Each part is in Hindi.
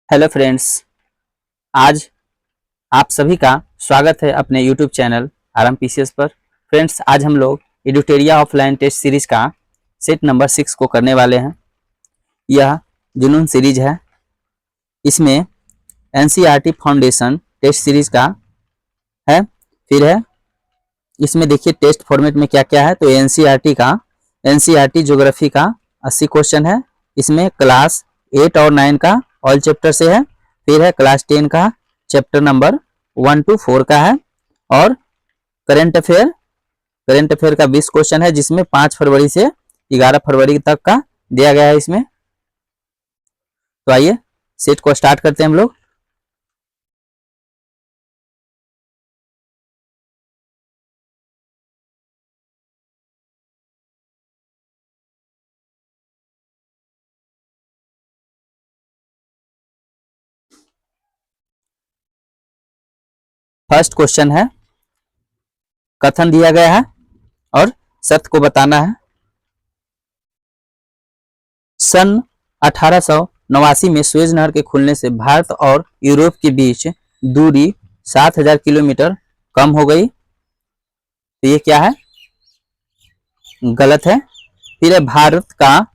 Hello friends. आज आप सभी का स्वागत है अपने यूट्यूब चैनल RMPCS पर। फ्रेंड्स, आज हम लोग एडुटेरिया ऑफलाइन टेस्ट सीरीज का सेट नंबर 6 को करने वाले हैं। यह जुनून सीरीज है। इसमें NCERT फाउंडेशन टेस्ट सीरीज का है। फिर है इसमें देखिए टेस्ट फॉर्मेट में क्या क्या है। तो NCERT ज्योग्राफी का 80 क्वेश्चन है। इसमें क्लास 8 और 9 का ऑल चैप्टर से है। फिर है क्लास 10 का चैप्टर नंबर 1 to 4 का है। और करंट अफेयर का 20 क्वेश्चन है, जिसमें 5 फरवरी से 11 फरवरी तक का दिया गया है इसमें। तो आइए सेट को स्टार्ट करते हैं हम लोग। फर्स्ट क्वेश्चन है, कथन दिया गया है और सत्य को बताना है। सन 1889 में सुएज नहर के खुलने से भारत और यूरोप के बीच दूरी 7000 किलोमीटर कम हो गई। तो ये क्या है? गलत है। फिर है भारत का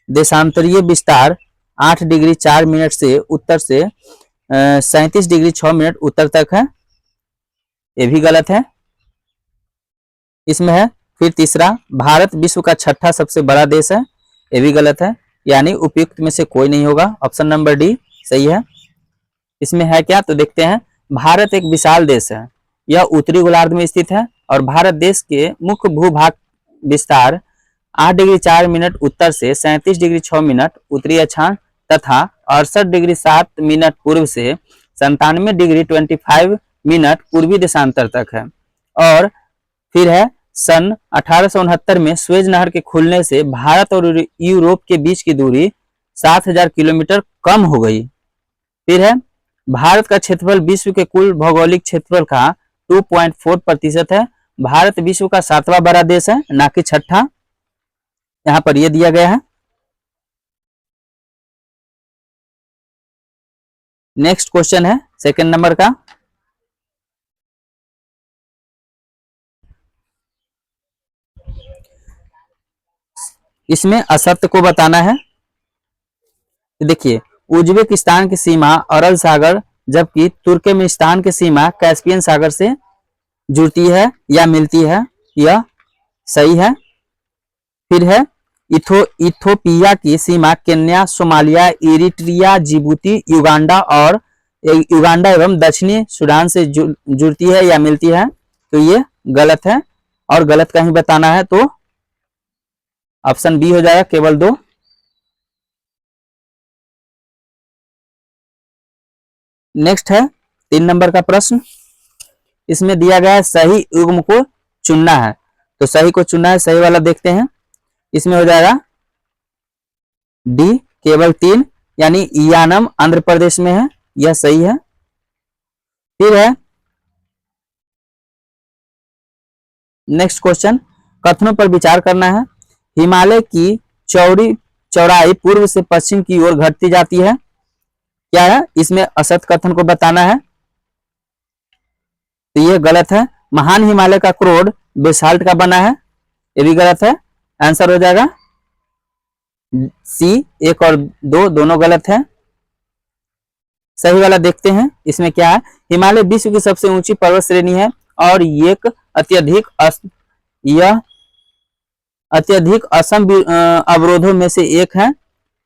देशांतरीय विस्तार 8 डिग्री 4 मिनट से उत्तर से 37 डिग्री 6 मिनट उत्तर तक है। ये भी गलत है। इसमें है फिर तीसरा, भारत विश्व का छठा सबसे बड़ा देश है। ये भी गलत है, यानी उपयुक्त में से कोई नहीं होगा। ऑप्शन नंबर डी सही है। इसमें है क्या? तो देखते हैं। भारत एक विशाल देश है। यह उत्तरी गोलार्ध में स्थित है और भारत देश के मुख्य भूभाग विस्तार 8 डिग्री 4 मिनट उत्तर से 37 डिग्री 6 मिनट उत्तरी अक्षांश तथा 68 डिग्री 7 मिनट पूर्व से 97 डिग्री 25 मिनट पूर्वी देशांतर तक है। और फिर है सन 1869 में सुएज नहर के खुलने से भारत और यूरोप के बीच की दूरी 7000 किलोमीटर कम हो गई। फिर है भारत का क्षेत्रफल विश्व के कुल भौगोलिक क्षेत्रफल का 2.4% है। भारत विश्व का 7वां बड़ा देश है, ना कि छठा। यहाँ पर यह दिया गया है। नेक्स्ट क्वेश्चन है सेकंड नंबर का। इसमें असत्य को बताना है। देखिए, उज्बेकिस्तान की सीमा अरल सागर जबकि तुर्कमेनिस्तान की सीमा कैस्पियन सागर से जुड़ती है या मिलती है। यह सही है। फिर है इथोपिया की सीमा Kenya, Somalia, Eritrea, Djibouti, Uganda एवं दक्षिणी सूडान से जुड़ती है या मिलती है। तो ये गलत है और गलत कहीं बताना है तो ऑप्शन बी हो जाएगा, केवल 2। नेक्स्ट है 3 नंबर का प्रश्न। इसमें दिया गया है सही युग्म को चुनना है। तो सही को चुनना है, सही वाला देखते हैं। इसमें हो जाएगा डी, केवल 3, यानी यानम आंध्र प्रदेश में है। यह सही है। फिर है नेक्स्ट क्वेश्चन, कथनों पर विचार करना है। हिमालय की चौड़ाई पूर्व से पश्चिम की ओर घटती जाती है। क्या है? इसमें असत कथन को बताना है। तो ये गलत है। महान हिमालय का क्रोड बेसाल्ट का बना है। ये भी गलत है। आंसर हो जाएगा सी, 1 और 2 दोनों गलत है। सही वाला देखते हैं। इसमें क्या है? हिमालय विश्व की सबसे ऊंची पर्वत श्रेणी है और यह अत्यधिक असम अवरोधों में से एक है।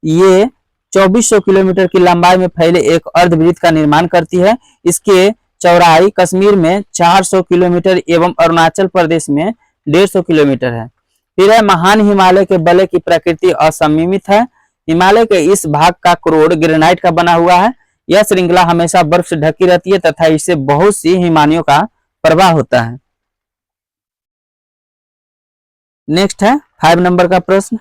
ये 2400 किलोमीटर की लंबाई में फैले एक अर्धवृत्त का निर्माण करती है। इसके चौड़ाई कश्मीर में 400 किलोमीटर एवं अरुणाचल प्रदेश में 150 किलोमीटर है। फिर है महान हिमालय के बलय की प्रकृति असममित है। हिमालय के इस भाग का क्रोड ग्रेनाइट का बना हुआ है। यह श्रृंखला हमेशा बर्फ से ढकी रहती है तथा इससे बहुत सी हिमानियों का प्रवाह होता है। नेक्स्ट है 5 नंबर का प्रश्न।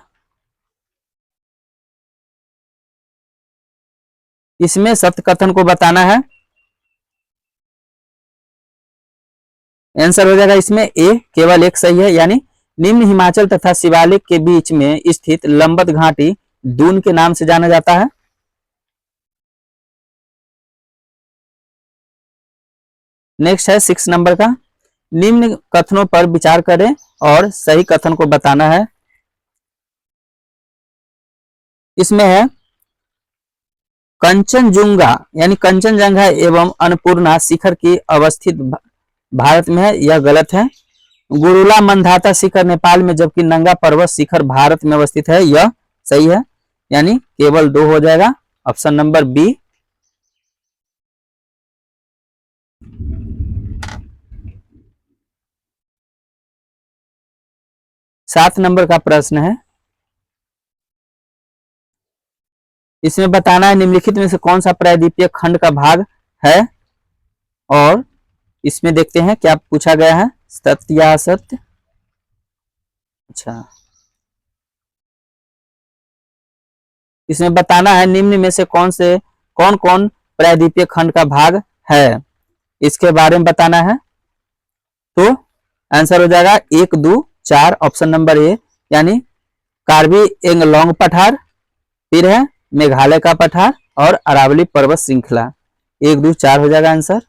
इसमें सत्य कथन को बताना है। आंसर हो जाएगा इसमें ए, केवल 1 सही है, यानी निम्न हिमाचल तथा शिवालिक के बीच में स्थित लंबत घाटी दून के नाम से जाना जाता है। नेक्स्ट है 6 नंबर का, निम्न कथनों पर विचार करें और सही कथन को बताना है। इसमें है कंचनजुंगा यानी कंचनजंगा एवं अन्नपूर्णा शिखर की अवस्थित भारत में है, यह गलत है। गुरुला मंधाता शिखर नेपाल में जबकि नंगा पर्वत शिखर भारत में अवस्थित है, यह सही है, यानी केवल 2 हो जाएगा, ऑप्शन नंबर बी। सात नंबर का प्रश्न है, इसमें बताना है निम्नलिखित में से कौन सा प्रायद्वीपीय खंड का भाग है, और इसमें देखते हैं क्या पूछा गया है, सत्य या असत्य। अच्छा, इसमें बताना है निम्न में से कौन कौन प्रायद्वीपीय खंड का भाग है, इसके बारे में बताना है। तो आंसर हो जाएगा 1, 2, 4, ऑप्शन नंबर ए, यानी कार्बी एंगलोंग पठार, फिर है मेघालय का पठार और अरावली पर्वत श्रृंखला। 1, 2, 4 हो जाएगा आंसर।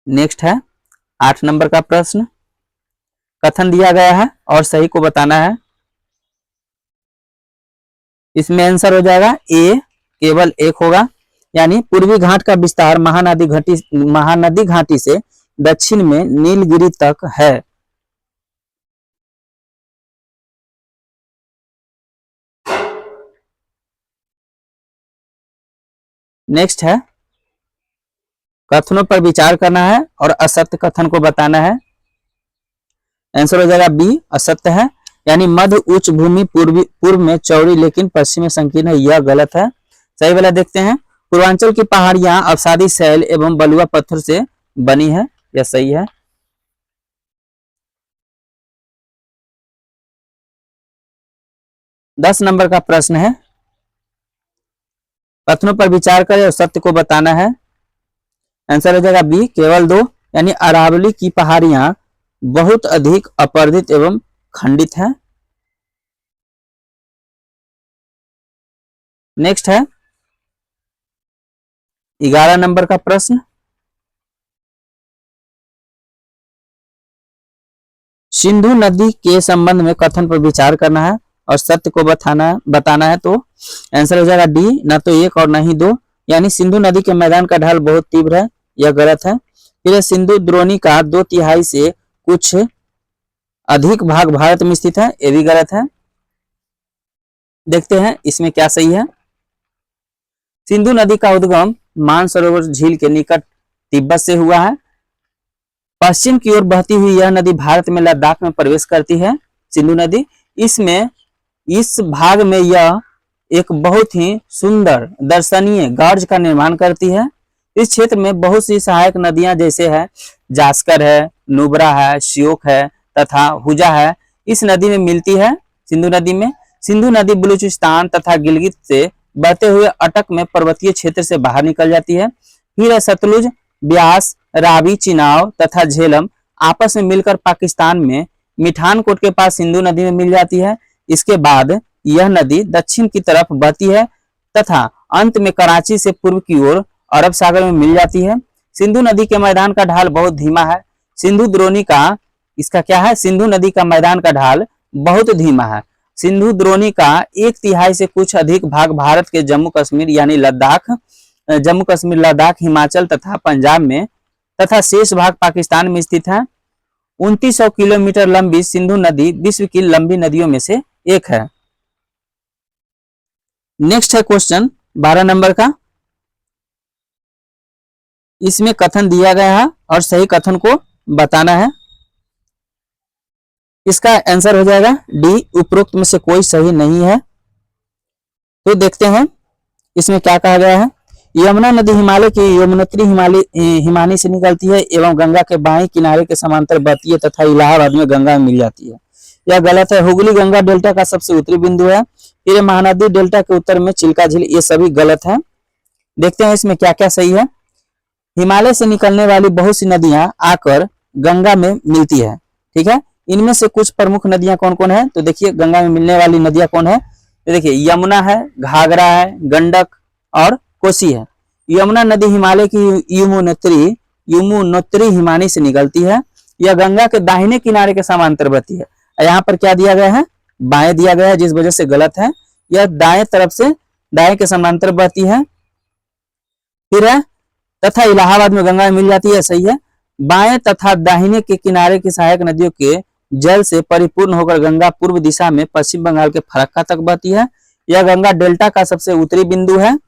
नेक्स्ट है 8 नंबर का प्रश्न, कथन दिया गया है और सही को बताना है। इसमें आंसर हो जाएगा ए, केवल 1 होगा, यानी पूर्वी घाट का विस्तार महानदी घाटी से दक्षिण में नीलगिरी तक है। नेक्स्ट है कथनों पर विचार करना है और असत्य कथन को बताना है। आंसर हो जाएगा बी, असत्य है, यानी मध्य उच्च भूमि पूर्व में चौड़ी लेकिन पश्चिम में संकीर्ण है, यह गलत है। सही वाला देखते हैं, पूर्वांचल की पहाड़ियां अवसादी शैल एवं बलुआ पत्थर से बनी है, यह सही है। दस नंबर का प्रश्न है, कथनों पर विचार करें और सत्य को बताना है। आंसर हो जाएगा बी, केवल 2, यानी अरावली की पहाड़ियां बहुत अधिक अपर्दित एवं खंडित है। नेक्स्ट है 11 नंबर का प्रश्न, सिंधु नदी के संबंध में कथन पर विचार करना है और सत्य को बताना है। तो आंसर हो जाएगा डी, ना तो 1 और ना ही 2, यानी सिंधु नदी के मैदान का ढाल बहुत तीव्र है, यह गलत है। फिर सिंधु द्रोणी का 2/3 से कुछ अधिक भाग भारत में स्थित है, ये भी गलत है। देखते हैं इसमें क्या सही है। सिंधु नदी का उद्गम मानसरोवर झील के निकट तिब्बत से हुआ है। पश्चिम की ओर बहती हुई यह नदी भारत में लद्दाख में प्रवेश करती है। सिंधु नदी इस भाग में यह एक बहुत ही सुंदर दर्शनीय गार्ज का निर्माण करती है। इस क्षेत्र में बहुत सी सहायक नदियां जैसे है जास्कर है, नुब्रा है, श्योक है तथा हुजा है, इस नदी में मिलती है। सिंधु नदी में सिंधु नदी बलूचिस्तान तथा गिलगित से बहते हुए अटक में पर्वतीय क्षेत्र से बाहर निकल जाती है। फिर है सतलुज, ब्यास, रावी, चिनाव तथा झेलम आपस में मिलकर पाकिस्तान में मिठानकोट के पास सिंधु नदी में मिल जाती है। इसके बाद यह नदी दक्षिण की तरफ बहती है तथा अंत में कराची से पूर्व की ओर अरब सागर में मिल जाती है। सिंधु नदी के मैदान का ढाल बहुत धीमा है। सिंधु द्रोणी का इसका क्या है, सिंधु नदी का मैदान का ढाल बहुत धीमा है। सिंधु द्रोणी का 1/3 से कुछ अधिक भाग भारत के जम्मू कश्मीर यानी जम्मू कश्मीर, लद्दाख, हिमाचल तथा पंजाब में तथा शेष भाग पाकिस्तान में स्थित है। 2900 किलोमीटर लंबी सिंधु नदी विश्व की लंबी नदियों में से एक है। नेक्स्ट है क्वेश्चन 12 नंबर का, इसमें कथन दिया गया है और सही कथन को बताना है। इसका आंसर हो जाएगा डी, उपरोक्त में से कोई सही नहीं है। तो देखते हैं इसमें क्या कहा गया है। यमुना नदी हिमालय की यमुनोत्री हिमानी से निकलती है एवं गंगा के बाएं किनारे के समांतर बहती है तथा इलाहाबाद में गंगा में मिल जाती है, यह गलत है। हुगली गंगा डेल्टा का सबसे उत्तरी बिंदु है। फिर महानदी डेल्टा के उत्तर में चिल्का झील, ये सभी गलत है। देखते हैं इसमें क्या क्या सही है। हिमालय से निकलने वाली बहुत सी नदियां आकर गंगा में मिलती है, ठीक है। इनमें से कुछ प्रमुख नदियां कौन कौन है, तो देखिए गंगा में मिलने वाली नदियां कौन है, तो देखिए यमुना है, घाघरा है, गंडक और कोसी है। यमुना नदी हिमालय की यमुनोत्री हिमानी से निकलती है। यह गंगा के दाहिने किनारे के समांतर बहती है। यहाँ पर क्या दिया गया है, बाएं दिया गया है, जिस वजह से गलत है। यह दाएं तरफ से दाएं के समांतर बहती है। फिर है तथा इलाहाबाद में गंगा मिल जाती है, सही है। बाएं तथा दाहिने के किनारे की सहायक नदियों के जल से परिपूर्ण होकर गंगा पूर्व दिशा में पश्चिम बंगाल के फरक्का तक बहती है। यह गंगा डेल्टा का सबसे उत्तरी बिंदु है।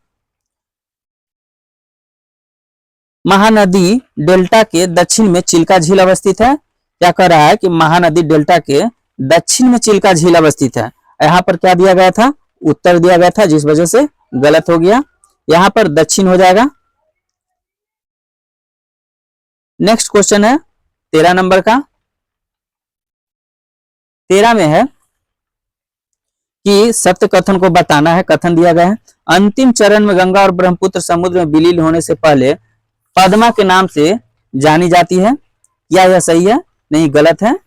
महानदी डेल्टा के दक्षिण में चिल्का झील अवस्थित है। क्या कह रहा है कि महानदी डेल्टा के दक्षिण में चिल्का झील अवस्थित है। यहाँ पर क्या दिया गया था, उत्तर दिया गया था, जिस वजह से गलत हो गया। यहाँ पर दक्षिण हो जाएगा। नेक्स्ट क्वेश्चन है 13 नंबर का। 13 में है कि सत्य कथन को बताना है। कथन दिया गया है, अंतिम चरण में गंगा और ब्रह्मपुत्र समुद्र में विलीन होने से पहले पद्मा के नाम से जानी जाती है। क्या यह सही है? नहीं, गलत है।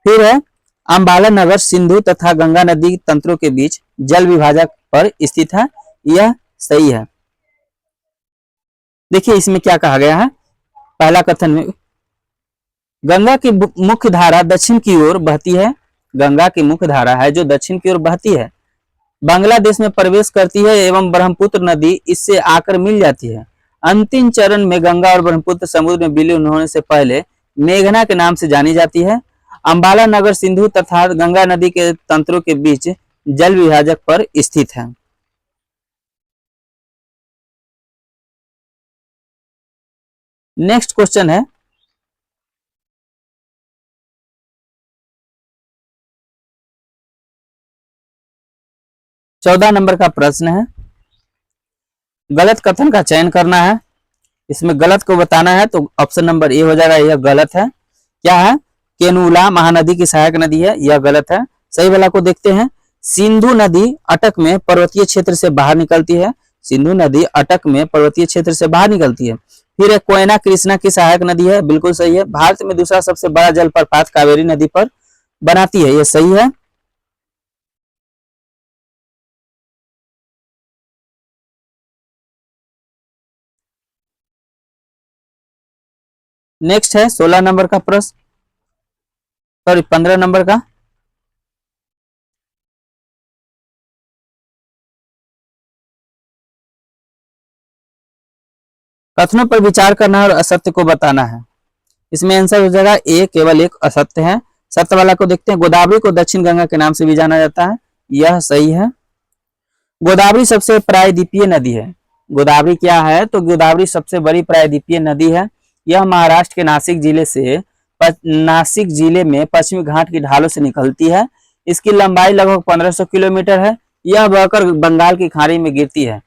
फिर है अंबाला नगर सिंधु तथा गंगा नदी तंत्रों के बीच जल विभाजक पर स्थित है। यह सही है। देखिए इसमें क्या कहा गया है। पहला कथन में गंगा की मुख्य धारा दक्षिण की ओर बहती है। गंगा की मुख्य धारा है जो दक्षिण की ओर बहती है, बांग्लादेश में प्रवेश करती है एवं ब्रह्मपुत्र नदी इससे आकर मिल जाती है। अंतिम चरण में गंगा और ब्रह्मपुत्र समुद्र में विलीन होने से पहले मेघना के नाम से जानी जाती है। अंबाला नगर सिंधु तथा गंगा नदी के तंत्रों के बीच जल विभाजक पर स्थित है। नेक्स्ट क्वेश्चन है 14 नंबर का प्रश्न है। गलत कथन का चयन करना है। इसमें गलत को बताना है तो ऑप्शन नंबर ए हो जाएगा, यह गलत है। क्या है? केनूला महानदी की सहायक नदी है, यह गलत है। सही वाला को देखते हैं। सिंधु नदी अटक में पर्वतीय क्षेत्र से बाहर निकलती है। सिंधु नदी अटक में पर्वतीय क्षेत्र से बाहर निकलती है। फिर एक कोयना कृष्णा की सहायक नदी है, बिल्कुल सही है। भारत में दूसरा सबसे बड़ा जलप्रपात कावेरी नदी पर बनाती है, यह सही है। नेक्स्ट है 16 नंबर का प्रश्न, सॉरी 15 नंबर का। कथनों पर विचार करना और असत्य को बताना है। इसमें आंसर हो जाएगा ए, केवल एक असत्य है। सत्य वाला को देखते हैं। गोदावरी को दक्षिण गंगा के नाम से भी जाना जाता है, यह सही है। गोदावरी सबसे प्रायद्वीपीय नदी है। गोदावरी क्या है? तो गोदावरी सबसे बड़ी प्रायद्वीपीय नदी है। यह महाराष्ट्र के नासिक जिले में पश्चिमी घाट की ढालों से निकलती है। इसकी लंबाई लगभग 1500 किलोमीटर है। यह बहकर बंगाल की खाड़ी में गिरती है।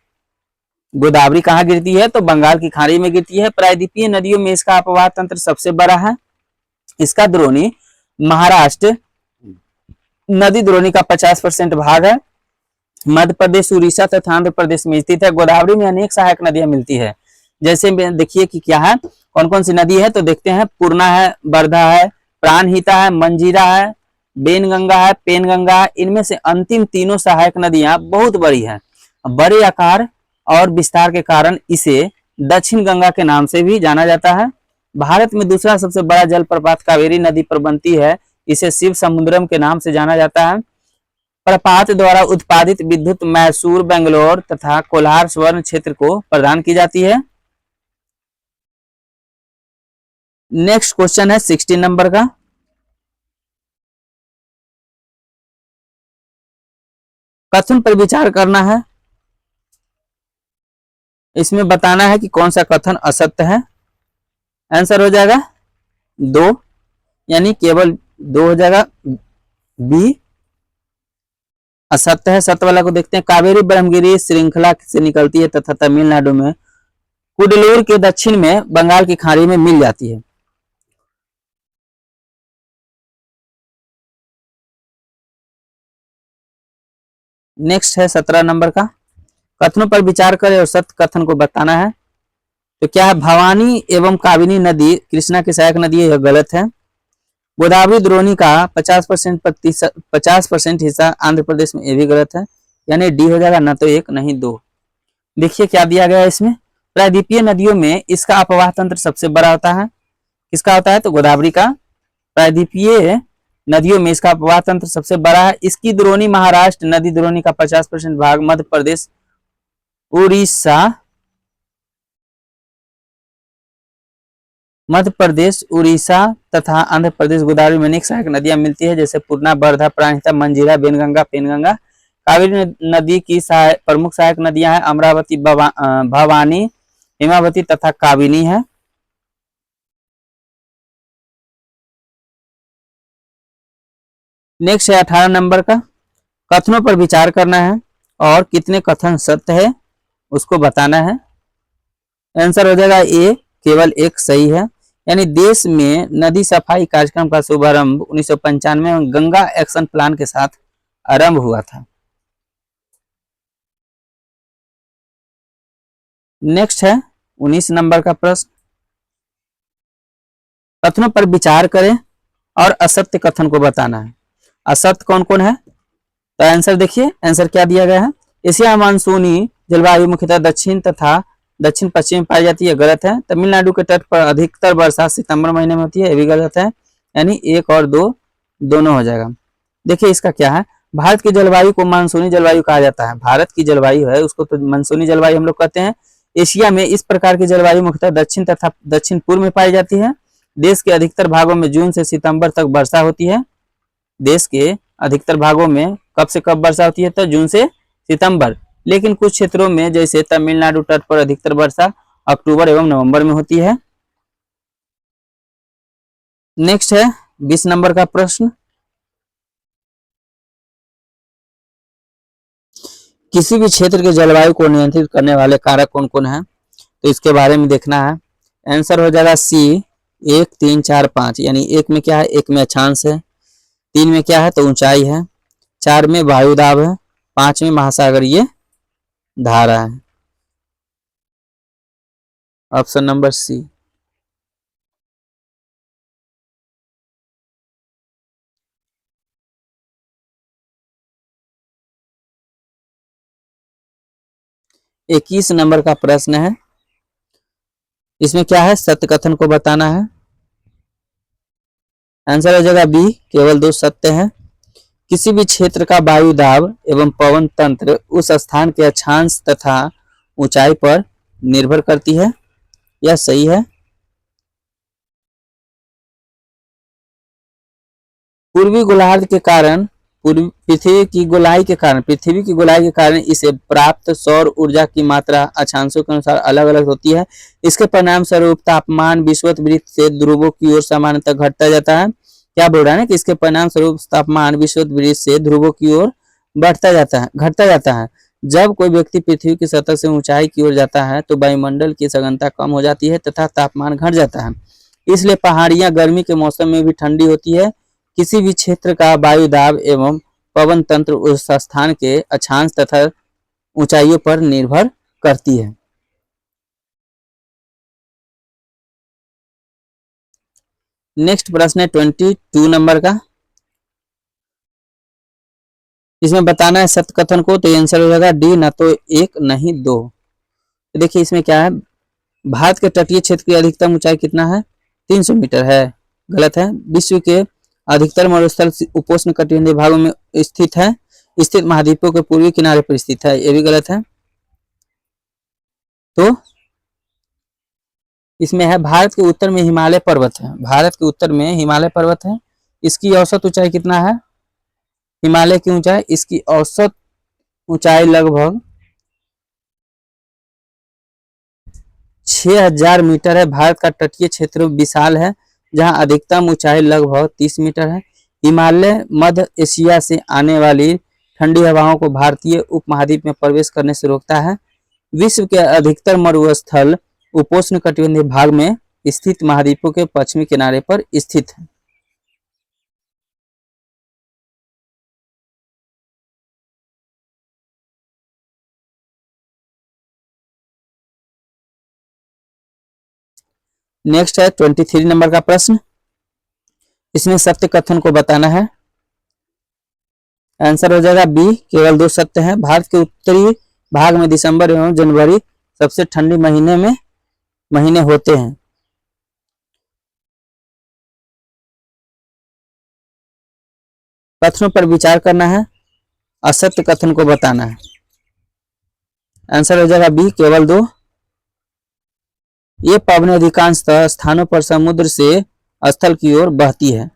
गोदावरी कहाँ गिरती है? तो बंगाल की खाड़ी में गिरती है। प्रायद्वीपीय नदियों में इसका अपवाह तंत्र सबसे बड़ा है। इसका द्रोणी महाराष्ट्र नदी द्रोणी का 50% भाग है। मध्य प्रदेश, उड़ीसा तथा आंध्र प्रदेश में स्थित है। गोदावरी में अनेक सहायक नदियां मिलती है। जैसे देखिए कि क्या है, कौन कौन सी नदी है तो देखते हैं। पूर्णा है, वर्धा है, प्राणहिता है, मंजीरा है, बेनगंगा है, पेनगंगा है। इनमें से अंतिम तीनों सहायक नदियां बहुत बड़ी हैं। बड़े आकार और विस्तार के कारण इसे दक्षिण गंगा के नाम से भी जाना जाता है। भारत में दूसरा सबसे बड़ा जलप्रपात कावेरी नदी पर बनती है। इसे शिव समुद्रम के नाम से जाना जाता है। प्रपात द्वारा उत्पादित विद्युत मैसूर, बेंगलोर तथा कोलार स्वर्ण क्षेत्र को प्रदान की जाती है। नेक्स्ट क्वेश्चन है 16 नंबर का। कथन पर विचार करना है। इसमें बताना है कि कौन सा कथन असत्य है। आंसर हो जाएगा 2, यानी केवल 2 हो जाएगा। बी असत्य है। सत्य वाला को देखते हैं। कावेरी ब्रह्मगिरी श्रृंखला से निकलती है तथा तमिलनाडु में कुडलूर के दक्षिण में बंगाल की खाड़ी में मिल जाती है। नेक्स्ट है 17 नंबर का। कथनों पर विचार करें और सत्य कथन को बताना है। तो क्या है? भवानी एवं काबिनी नदी कृष्णा की सहायक नदी है, यह गलत है। गोदावरी द्रोणी का 50% हिस्सा आंध्र प्रदेश में, ये भी गलत है। यानी डी हो जाएगा, ना तो 1 नहीं 2। देखिए क्या दिया गया है इसमें, प्रायद्वीपीय नदियों में इसका अपवाह तंत्र सबसे बड़ा होता है। किसका होता है, तो गोदावरी का। प्रायद्वीपीय नदियों में इसका अपवाह तंत्र सबसे बड़ा है। इसकी द्रोणी महाराष्ट्र नदी द्रोणी का 50% भाग, मध्य प्रदेश, उड़ीसा, मध्य प्रदेश, उड़ीसा तथा आंध्र प्रदेश गोदावरी में अनेक सहायक नदियां मिलती है, जैसे पूर्णा, वर्धा, प्राणहिता, मंजीरा, बेनगंगा, पेनगंगा। कावेरी नदी की प्रमुख सहायक नदियां हैं अमरावती, भवानी, हिमावती तथा काबिनी है। नेक्स्ट है 18 नंबर का, कथनों पर विचार करना है और कितने कथन सत्य है उसको बताना है। आंसर हो जाएगा ए, केवल एक सही है। यानी देश में नदी सफाई कार्यक्रम का शुभारंभ 1995 में गंगा एक्शन प्लान के साथ आरंभ हुआ था। नेक्स्ट है 19 नंबर का प्रश्न, कथनों पर विचार करें और असत्य कथन को बताना है। असत्य कौन कौन है, तो आंसर देखिए, आंसर क्या दिया गया है, एशिया मानसूनी जलवायु मुख्यतः दक्षिण तथा दक्षिण पश्चिम में पाई जाती है, गलत है। तमिलनाडु के तट पर अधिकतर वर्षा सितंबर महीने में होती है, ये भी गलत है। यानी एक और दो दोनों हो जाएगा। देखिए इसका क्या है, भारत की जलवायु को मानसूनी जलवायु कहा जाता है। भारत की जलवायु है उसको तो मानसूनी जलवायु हम लोग कहते हैं। एशिया में इस प्रकार की जलवायु मुख्यतः दक्षिण तथा दक्षिण पूर्व में पाई जाती है। देश के अधिकतर भागों में जून से सितंबर तक वर्षा होती है। देश के अधिकतर भागों में कब से कब वर्षा होती है, तो जून से सितंबर। लेकिन कुछ क्षेत्रों में जैसे तमिलनाडु तट पर अधिकतर वर्षा अक्टूबर एवं नवंबर में होती है। नेक्स्ट है 20 नंबर का प्रश्न, किसी भी क्षेत्र के जलवायु को नियंत्रित करने वाले कारक कौन कौन है, तो इसके बारे में देखना है। आंसर हो जाएगा सी, 1, 3, 4, 5। यानी एक में क्या है, एक में अक्षांश है, 3 में क्या है तो ऊंचाई है, 4 में वायुदाब है, 5 में महासागरीय धारा है। Option number C. इक्कीस नंबर का प्रश्न है, इसमें क्या है, सत्य कथन को बताना है। आंसर हो जाएगा बी, केवल 2 सत्य है। किसी भी क्षेत्र का वायु दाब एवं पवन तंत्र उस स्थान के अक्षांश तथा ऊंचाई पर निर्भर करती है, यह सही है। पूर्वी गोलार्ध के कारण पृथ्वी की गोलाई के कारण इसे प्राप्त सौर ऊर्जा की मात्रा अक्षांशों के अनुसार अलग अलग होती है। इसके परिणाम स्वरूप तापमान विषुवत से ध्रुवों की ओर सामान्यतः घटता जाता है। क्या बोल रहा है ना कि इसके परिणाम स्वरूप तापमान विषुवत से ध्रुवों की ओर घटता जाता है। जब कोई व्यक्ति पृथ्वी की सतह से ऊंचाई की ओर जाता है तो वायुमंडल की सघनता कम हो जाती है तथा तापमान घट जाता है। इसलिए पहाड़ियां गर्मी के मौसम में भी ठंडी होती है। किसी भी क्षेत्र का वायु दाब एवं पवन तंत्र उस स्थान के अक्षांश तथा ऊंचाइयों पर निर्भर करती है। नेक्स्ट प्रश्न है 22 नंबर का, इसमें बताना है सत्य कथन को, तो आंसर हो जाएगा डी, ना तो 1 नहीं 2। तो देखिए इसमें क्या है, भारत के तटीय क्षेत्र की अधिकतम ऊंचाई कितना है, 300 मीटर है, गलत है। विश्व के अधिकतर मरुस्थल उपोष्ण कटिबंधीय भागों में स्थित महाद्वीपों के पूर्वी किनारे पर स्थित है, ये भी गलत है। तो इसमें है भारत के उत्तर में हिमालय पर्वत है, भारत के उत्तर में हिमालय पर्वत है। इसकी औसत ऊंचाई कितना है, हिमालय की ऊंचाई, इसकी औसत ऊंचाई लगभग 6000 मीटर है। भारत का तटीय क्षेत्र विशाल है जहां अधिकतम ऊंचाई लगभग 30 मीटर है। हिमालय मध्य एशिया से आने वाली ठंडी हवाओं को भारतीय उपमहाद्वीप में प्रवेश करने से रोकता है। विश्व के अधिकतर मरुस्थल उपोष्ण कटिबंधीय भाग में स्थित महाद्वीपों के पश्चिमी किनारे पर स्थित है। नेक्स्ट है 23 नंबर का प्रश्न, इसमें सत्य कथन को बताना है। आंसर हो जाएगा बी, केवल 2 सत्य हैं। भारत के उत्तरी भाग में दिसंबर एवं जनवरी सबसे ठंडी महीने होते हैं। कथनों पर विचार करना है, असत्य कथन को बताना है। आंसर हो जाएगा बी, केवल 2। ये पावनी अधिकांशतः स्थानों पर समुद्र से स्थल की ओर बहती है।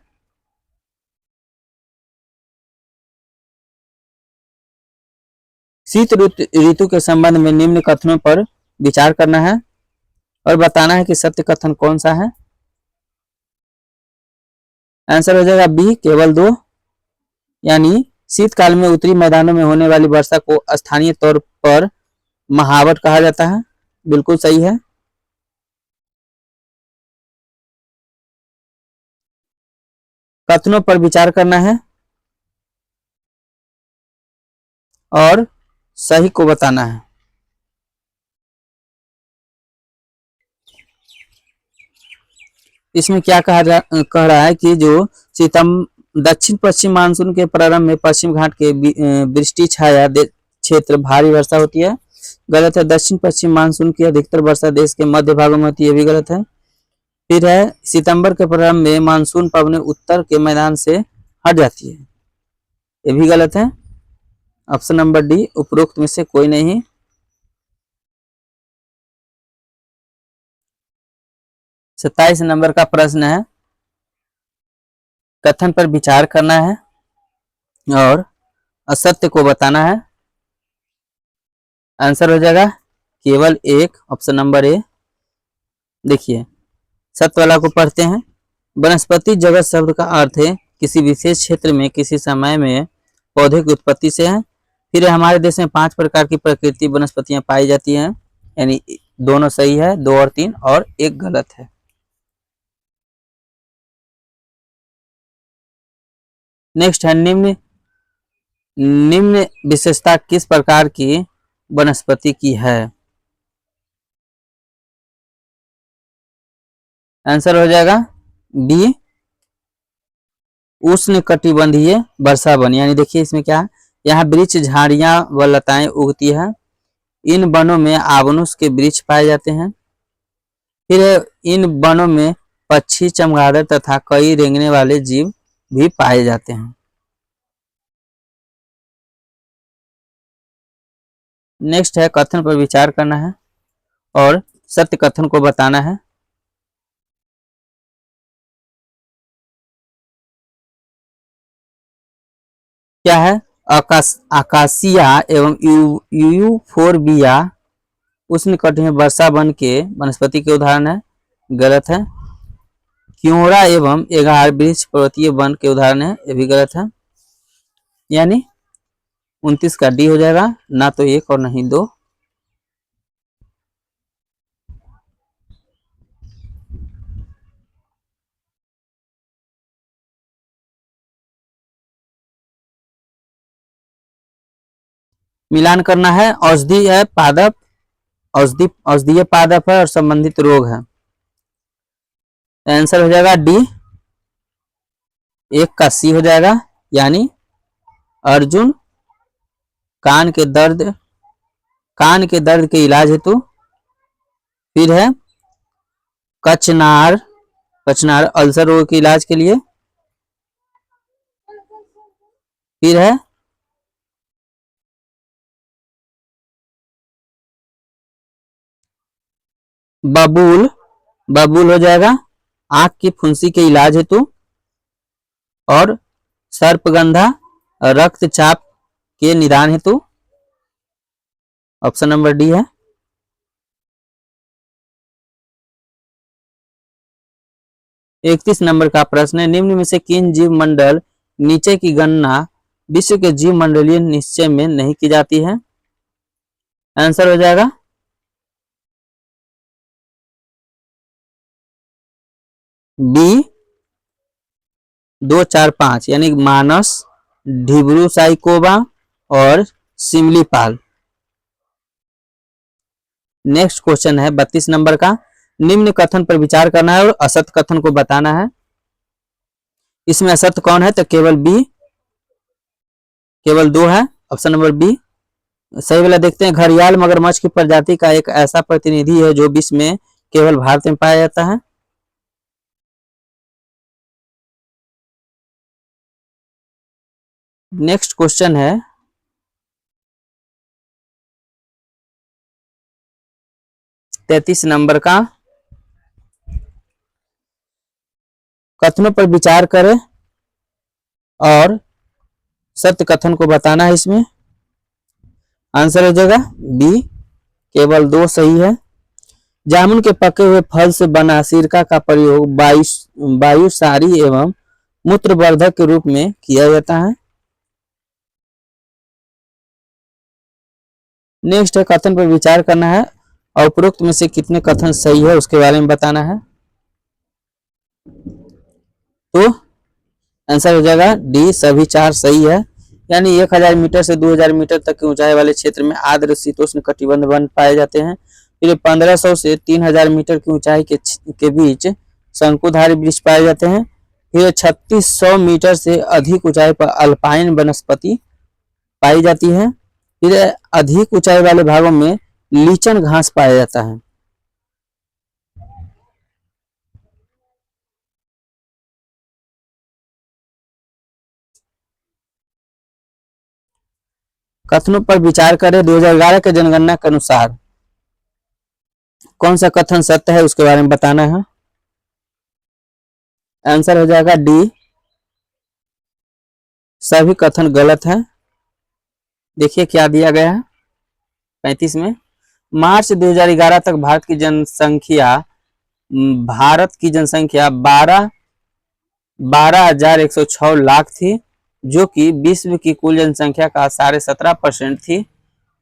शीत ऋतु के संबंध में निम्न कथनों पर विचार करना है और बताना है कि सत्य कथन कौन सा है। आंसर हो जाएगा बी, केवल 2। यानी शीतकाल में उत्तरी मैदानों में होने वाली वर्षा को स्थानीय तौर पर महावट कहा जाता है। बिल्कुल सही है। कथनों पर विचार करना है और सही को बताना है। इसमें क्या कह रहा है कि जो दक्षिण पश्चिम मानसून के प्रारंभ में पश्चिम घाट के वृष्टि छाया क्षेत्र भारी वर्षा होती है। गलत है। दक्षिण पश्चिम मानसून की अधिकतर वर्षा देश के मध्य भागों में होती है, ये भी गलत है। फिर है सितंबर के प्रारंभ में मानसून पवनें उत्तर के मैदान से हट जाती है, ये भी गलत है। ऑप्शन नंबर डी, उपरोक्त में से कोई नहीं। 27 नंबर का प्रश्न है, कथन पर विचार करना है और असत्य को बताना है। आंसर हो जाएगा केवल 1, ऑप्शन नंबर ए। देखिए सत्य वाला को पढ़ते हैं। वनस्पति जगत शब्द का अर्थ है किसी विशेष क्षेत्र में किसी समय में पौधे की उत्पत्ति से है। फिर हमारे देश में 5 प्रकार की प्रकृति वनस्पतियां पाई जाती हैं, यानी दोनों सही है, 2 और 3, और 1 गलत है। नेक्स्ट है निम्न विशेषता किस प्रकार की वनस्पति की है। आंसर हो जाएगा बी, उष्णकटिबंधीय वर्षा वन। यानी देखिए इसमें क्या है, यहाँ वृक्ष, झाड़ियां व लताएं उगती है। इन वनों में आवनुस के वृक्ष पाए जाते हैं। फिर इन वनों में पक्षी, चमगादड़ तथा कई रेंगने वाले जीव भी पाए जाते हैं। नेक्स्ट है कथन पर विचार करना है और सत्य कथन को बताना है। क्या है, आकाशिया एवं यूफोरबिया उष्णकटिबंधीय वर्षा वन के वनस्पति के उदाहरण है, गलत है। क्योड़ा एवं एगार वृक्ष पर्वतीय वन के उदाहरण है, ये भी गलत है। यानी 29 का डी हो जाएगा, ना तो 1 और नहीं 2। मिलान करना है। औषधि है, पादप, औषधीय पादप है और संबंधित रोग है। आंसर हो जाएगा डी, 1 का सी हो जाएगा। यानी अर्जुन कान के दर्द के इलाज हेतु। फिर है कचनार अल्सर रोग के इलाज के लिए। फिर है बबूल हो जाएगा आंख की फुंसी के इलाज हेतु। और सर्पगंधा रक्तचाप के निदान हेतु। ऑप्शन नंबर डी है। इकतीस नंबर का प्रश्न है, निम्न में से किन जीव मंडल नीचे की गणना विश्व के जीव मंडलीय निश्चय में नहीं की जाती है। आंसर हो जाएगा बी, 2, 4, 5, यानी मानस, ढिब्रू साइकोबा और सिमलीपाल। नेक्स्ट क्वेश्चन है 32 नंबर का, निम्न कथन पर विचार करना है और असत्य कथन को बताना है। इसमें असत्य कौन है, तो केवल 2 है, ऑप्शन नंबर बी। सही वाला देखते हैं। घड़ियाल मगरमच्छ की प्रजाति का एक ऐसा प्रतिनिधि है जो विश्व में केवल भारत में पाया जाता है। नेक्स्ट क्वेश्चन है 33 नंबर का। कथनों पर विचार करें और सत्य कथन को बताना है। इसमें आंसर हो जाएगा बी, केवल 2 सही है। जामुन के पके हुए फल से बना सिरका का प्रयोग वायुसारी एवं मूत्रवर्धक के रूप में किया जाता है। नेक्स्ट है कथन पर विचार करना है और उपरोक्त में से कितने कथन सही है उसके बारे में बताना है। तो आंसर हो जाएगा डी, सभी 4 सही है। यानी 1000 मीटर से 2000 मीटर तक की ऊंचाई वाले क्षेत्र में आर्द्र शीतोष्ण कटिबंध वन पाए जाते हैं। फिर 1500 से 3000 मीटर की ऊंचाई के बीच शंकुधारी वृक्ष पाए जाते हैं। फिर 3600 मीटर से अधिक ऊंचाई पर अल्पाइन वनस्पति पाई जाती है। फिर अधिक ऊंचाई वाले भागों में लीचन घास पाया जाता है। कथनों पर विचार करें। 2011 के जनगणना के अनुसार कौन सा कथन सत्य है उसके बारे में बताना है। आंसर हो जाएगा डी, सभी कथन गलत है। देखिए क्या दिया गया है 35 में। मार्च 2011 तक भारत की जनसंख्या 12,106 लाख थी, जो कि विश्व की कुल जनसंख्या का 17.5% थी।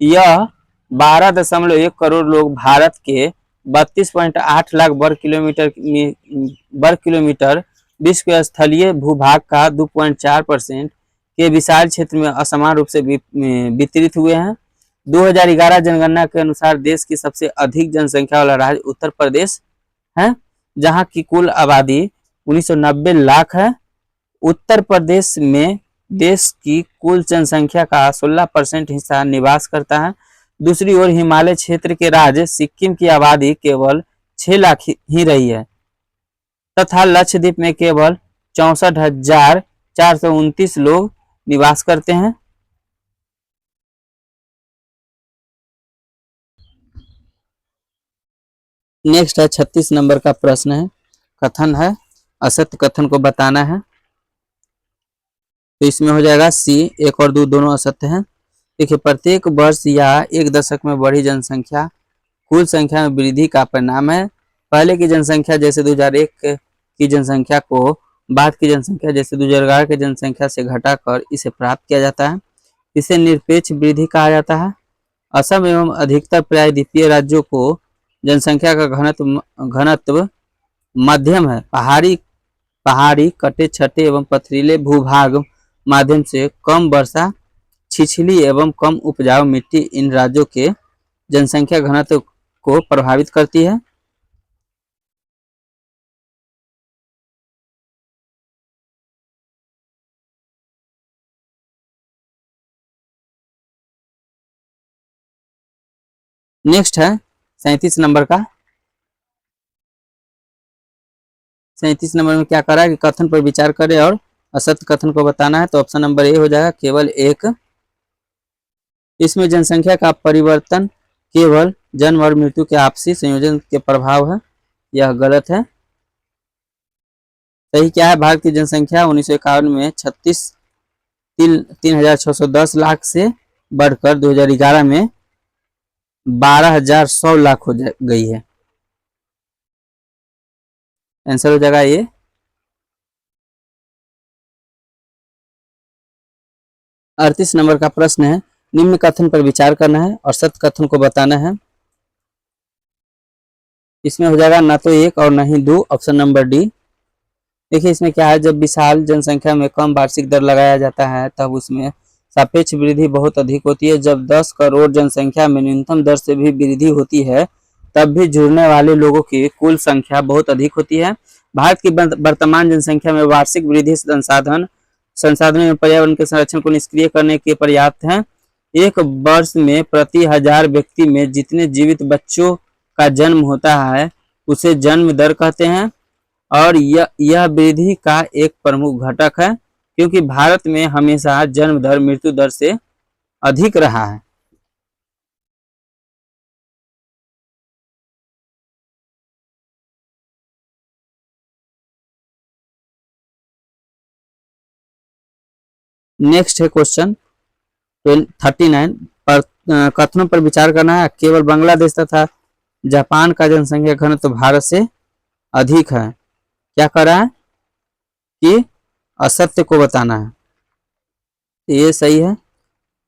यह 12.1 करोड़ लोग भारत के 32.8 लाख वर्ग किलोमीटर विश्व के स्थलीय भूभाग का 2.4% के विशाल क्षेत्र में असमान रूप से वितरित हुए हैं। 2011 जनगणना के अनुसार देश की सबसे अधिक जनसंख्या वाला राज्य उत्तर प्रदेश है, जहां की कुल आबादी 1990 लाख है। उत्तर प्रदेश में देश की कुल जनसंख्या का 16% हिस्सा निवास करता है। दूसरी ओर हिमालय क्षेत्र के राज्य सिक्किम की आबादी केवल 6 लाख ही रही है तथा लक्षद्वीप में केवल 64,429 लोग निवास करते हैं। नेक्स्ट है 36 नंबर का प्रश्न है। कथन है, असत्य कथन को बताना है। तो इसमें हो जाएगा सी, 1 और 2 दोनों असत्य हैं। देखिए, प्रत्येक वर्ष या एक दशक में बढ़ी जनसंख्या कुल संख्या में वृद्धि का परिणाम है। पहले की जनसंख्या जैसे 2001 की जनसंख्या को बाद की जनसंख्या जैसे 2011 की जनसंख्या से घटाकर इसे प्राप्त किया जाता है। इसे निरपेक्ष वृद्धि कहा जाता है। असम एवं अधिकतर प्रायद्वीपीय राज्यों को जनसंख्या का घनत्व मध्यम है। पहाड़ी कटे छठे एवं पथरीले भूभाग माध्यम से कम वर्षा, छिछली एवं कम उपजाऊ मिट्टी इन राज्यों के जनसंख्या घनत्व को प्रभावित करती है। नेक्स्ट है 37 नंबर का। 37 नंबर में क्या करा है कि कथन पर विचार करें और असत्य कथन को बताना है। तो ऑप्शन नंबर ए हो जाएगा, केवल 1। इसमें जनसंख्या का परिवर्तन केवल जन्म और मृत्यु के आपसी संयोजन के प्रभाव है, यह गलत है। सही क्या है, भारत की जनसंख्या 1951 में 3,610 लाख से बढ़कर 2011 में 12,100 लाख हो गई है। आंसर हो जाएगा ये। अड़तीस नंबर का प्रश्न है, निम्न कथन पर विचार करना है और सत्य कथन को बताना है। इसमें हो जाएगा ना तो 1 और ना ही 2, ऑप्शन नंबर डी। देखिए इसमें क्या है, जब विशाल जनसंख्या में कम वार्षिक दर लगाया जाता है तब उसमें सापेक्ष वृद्धि बहुत अधिक होती है। जब 10 करोड़ जनसंख्या में न्यूनतम दर से भी वृद्धि होती है तब भी जुड़ने वाले लोगों की कुल संख्या बहुत अधिक होती है। भारत की वर्तमान जनसंख्या में वार्षिक वृद्धि संसाधन में पर्यावरण के संरक्षण को निष्क्रिय करने के पर्याप्त है। एक वर्ष में प्रति 1000 व्यक्ति में जितने जीवित बच्चों का जन्म होता है उसे जन्म दर कहते हैं। और यह वृद्धि का एक प्रमुख घटक है, क्योंकि भारत में हमेशा जन्म दर मृत्यु दर से अधिक रहा है। नेक्स्ट है क्वेश्चन 39 पर कथनों पर विचार करना है। केवल बांग्लादेश तथा जापान का जनसंख्या घनत्व भारत से अधिक है। क्या कर रहा है कि असत्य को बताना है। ये सही है।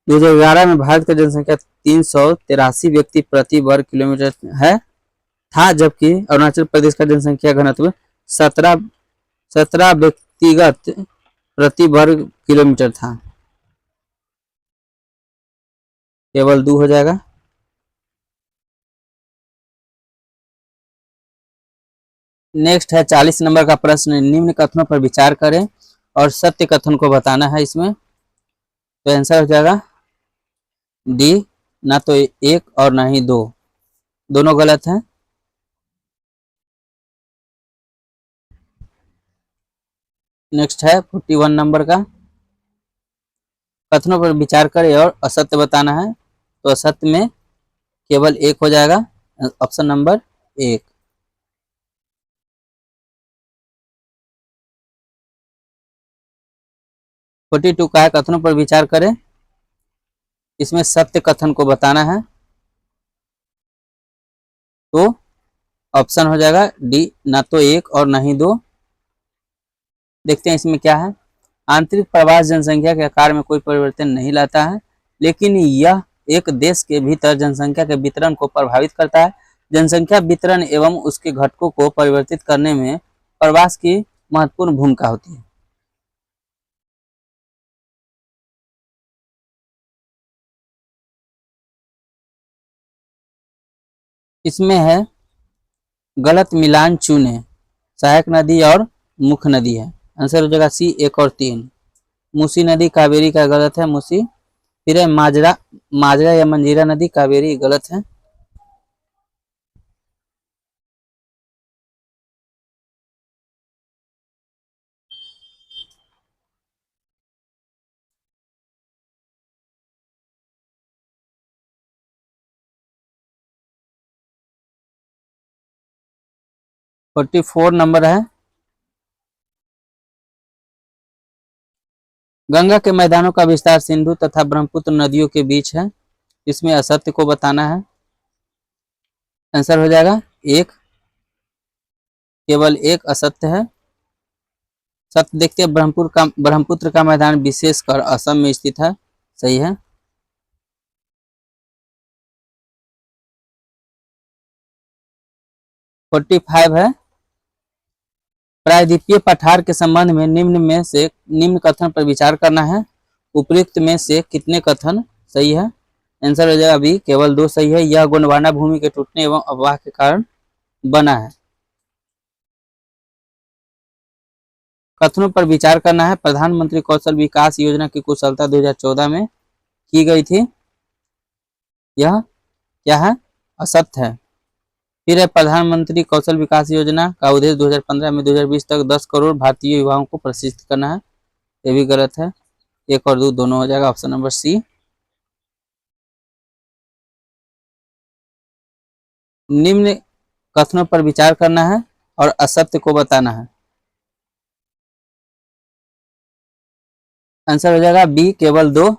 2011 में भारत की जनसंख्या 383 व्यक्ति प्रति वर्ग किलोमीटर है था, जबकि अरुणाचल प्रदेश का जनसंख्या घनत्व 17 व्यक्तिगत प्रति वर्ग किलोमीटर था। केवल 2 हो जाएगा। नेक्स्ट है 40 नंबर का प्रश्न। निम्न कथनों पर विचार करें और सत्य कथन को बताना है इसमें। तो आंसर हो जाएगा डी, ना तो एक और ना ही दो, दोनों गलत हैं। नेक्स्ट है 41 नंबर का। कथनों पर विचार करें और असत्य बताना है। तो असत्य में केवल एक हो जाएगा, ऑप्शन नंबर एक। फोर्टी टू का है कथनों पर विचार करें, इसमें सत्य कथन को बताना है। तो ऑप्शन हो जाएगा डी, ना तो एक और ना ही दो। देखते हैं इसमें क्या है। आंतरिक प्रवास जनसंख्या के आकार में कोई परिवर्तन नहीं लाता है, लेकिन यह एक देश के भीतर जनसंख्या के वितरण को प्रभावित करता है। जनसंख्या वितरण एवं उसके घटकों को परिवर्तित करने में प्रवास की महत्वपूर्ण भूमिका होती है। इसमें है गलत मिलान चुने, सहायक नदी और मुख्य नदी है। आंसर हो जाएगा सी, एक और तीन। मूसी नदी कावेरी का गलत है, मूसी। फिर है माजरा, माजरा या मंजीरा नदी कावेरी गलत है। फोर्टी फोर नंबर है। गंगा के मैदानों का विस्तार सिंधु तथा ब्रह्मपुत्र नदियों के बीच है। इसमें असत्य को बताना है। आंसर हो जाएगा एक, केवल एक असत्य है। सत्य देखते हैं, ब्रह्मपुत्र का मैदान विशेषकर असम में स्थित है। सही है। 45 है। प्रायद्वीपीय पठार के संबंध में निम्न कथन पर विचार करना है। उपयुक्त में से कितने कथन सही है। आंसर हो जाएगा अभी केवल दो सही है। यह गोंडवाना भूमि के टूटने एवं अववाह के कारण बना है। कथनों पर विचार करना है। प्रधानमंत्री कौशल विकास योजना की कुशलता 2014 में की गई थी। यह क्या है, असत्य है। फिर है प्रधानमंत्री कौशल विकास योजना का उद्देश्य 2015 में 2020 तक 10 करोड़ भारतीय युवाओं को प्रशिक्षित करना है। ये भी गलत है। एक और दो दोनों हो जाएगा, ऑप्शन नंबर सी। निम्न कथनों पर विचार करना है और असत्य को बताना है। आंसर हो जाएगा बी, केवल दो।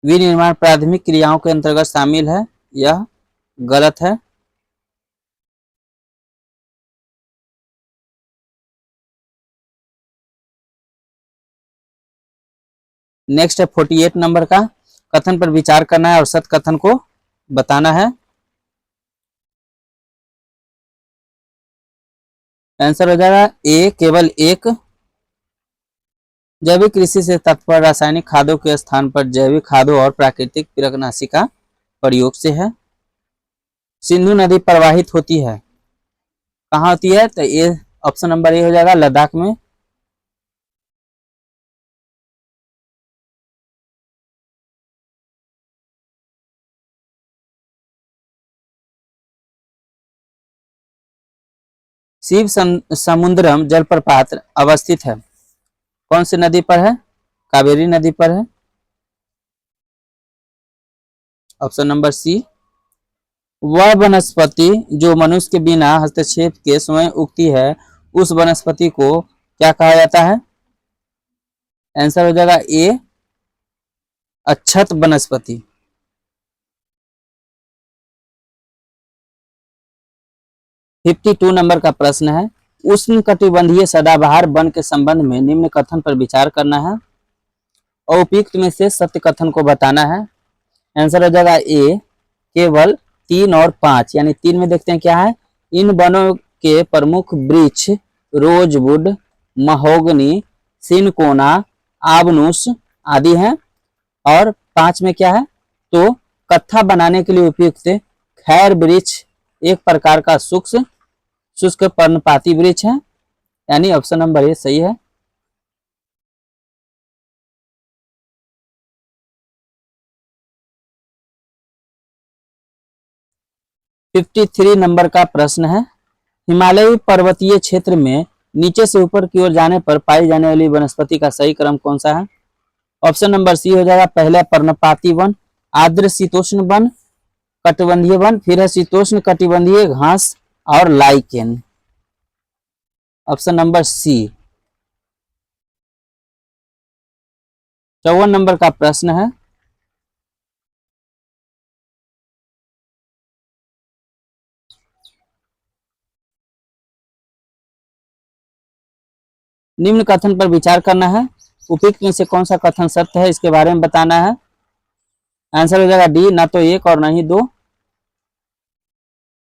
विनिर्माण प्राथमिक क्रियाओं के अंतर्गत शामिल है। यह गलत है। नेक्स्ट है 48 नंबर का। कथन पर विचार करना है और सत्य कथन को बताना है। आंसर हो जाएगा ए, केवल एक। जैविक कृषि से तात्पर्य रासायनिक खादों के स्थान पर जैविक खादों और प्राकृतिक कीटनाशी का प्रयोग से है। सिंधु नदी प्रवाहित होती है, कहाँ होती है, तो ये ऑप्शन नंबर ए हो जाएगा, लद्दाख में। समुद्रम जलप्रपात अवस्थित है? कौन सी नदी पर है? कावेरी नदी पर है। Option number C. वह वनस्पति जो मनुष्य के बिना हस्तक्षेप के स्वयं उगती है, उस वनस्पति को क्या कहा जाता है? आंसर हो जाएगा ए, अक्षत वनस्पति। 52 नंबर का प्रश्न है, उष्णकटिबंधीय सदाबहार वन के संबंध में निम्न कथन पर विचार करना है और उपयुक्त में से सत्य कथन को बताना है। आंसर हो जाएगा ए, केवल 3 और 5, यानी 3 में देखते हैं क्या है। इन वनों के प्रमुख वृक्ष रोजवुड, महोगनी, सिनकोना, आबनूस आदि हैं। और 5 में क्या है, तो कत्था बनाने के लिए उपयुक्त खैर वृक्ष एक प्रकार का शुष्क पर्णपाती वृक्ष है, यानी ऑप्शन नंबर ए सही है। फिफ्टी 53 नंबर का प्रश्न है, हिमालयी पर्वतीय क्षेत्र में नीचे से ऊपर की ओर जाने पर पाई जाने वाली वनस्पति का सही क्रम कौन सा है? ऑप्शन नंबर सी हो जाएगा, पहला पर्णपाती वन, आर्द्र शीतोष्ण वन, कटिबंधीय वन, फिर है शीतोष्ण कटिबंधीय घास और लाइकेन। Option number C. 54 नंबर का प्रश्न है, निम्न कथन पर विचार करना है, उपयुक्त में से कौन सा कथन सत्य है इसके बारे में बताना है। आंसर हो जाएगा डी, ना तो 1 और ना ही 2।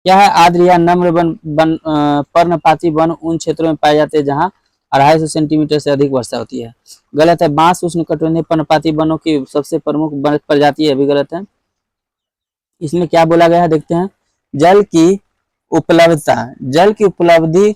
क्या है, आर्द्र या नम्र वन पर्णपाती वन उन क्षेत्रों में पाए जाते हैं जहां 250 सेंटीमीटर से अधिक वर्षा होती है। गलत है, बांस उष्णकटिबंधीय पर्णपाती वनों की सबसे प्रमुख प्रजाति है, भी गलत है। इसमें क्या बोला गया है देखते हैं, जल की उपलब्धता, जल की उपलब्धि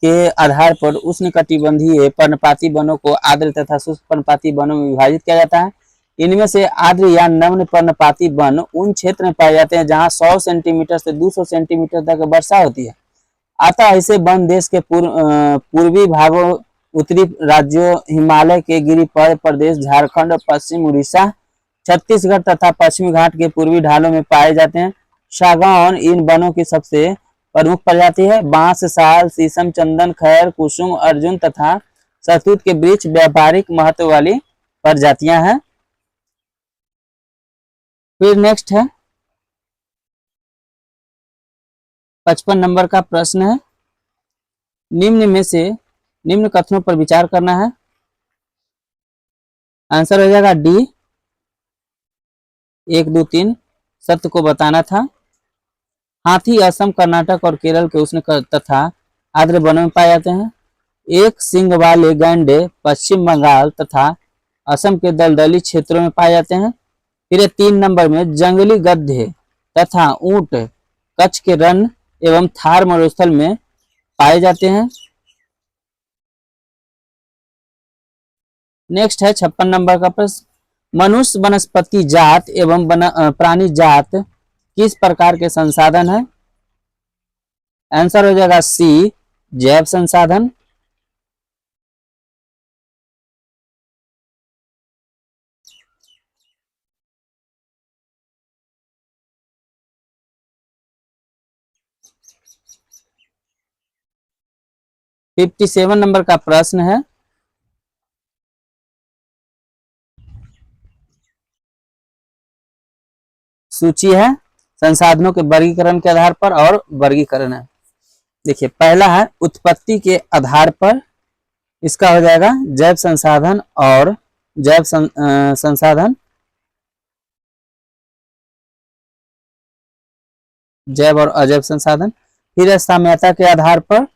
के आधार पर उष्णकटिबंधीय पर्णपाती वनों को आर्द्र तथा शुष्क पर्णपाती वनों में विभाजित किया जाता है। इनमें से आर्द्र या नम्र पर्णपाती वन उन क्षेत्र में पाए जाते हैं जहां 100 सेंटीमीटर से 200 सेंटीमीटर तक वर्षा होती है। अतः ऐसे वन देश के पूर्वी भागों, उत्तरी राज्यों, हिमालय के गिरिपद प्रदेश, झारखंड, पश्चिम उड़ीसा, छत्तीसगढ़ तथा पश्चिमी घाट के पूर्वी ढालों में पाए जाते हैं। सागौन इन वनों की सबसे प्रमुख प्रजाति है। बांस, साल, शीशम, चंदन, खैर, कुसुम, अर्जुन तथा शहतूत के वृक्ष व्यापारिक महत्व वाली प्रजातियां हैं। फिर नेक्स्ट है 55 नंबर का प्रश्न है, निम्न में से निम्न कथनों पर विचार करना है। आंसर हो जाएगा डी, 1, 2, 3 सत्य को बताना था। हाथी असम, कर्नाटक और केरल के उष्ण तथा आर्द्र वनों में पाए जाते हैं। एक सींग वाले गैंडे पश्चिम बंगाल तथा असम के दलदली क्षेत्रों में पाए जाते हैं। फिर 3 नंबर में जंगली गधे तथा ऊंट कच्छ के रण एवं थार मरुस्थल में पाए जाते हैं। नेक्स्ट है 56 नंबर का प्रश्न, मनुष्य वनस्पति जात एवं प्राणी जात किस प्रकार के संसाधन है? आंसर हो जाएगा सी, जैव संसाधन। फिफ्टी 57 नंबर का प्रश्न है, सूची है संसाधनों के वर्गीकरण के आधार पर और वर्गीकरण है। देखिए, पहला है उत्पत्ति के आधार पर, इसका हो जाएगा जैव संसाधन और जैव संसाधन, जैव और अजैव संसाधन। फिर है साम्यता के आधार पर,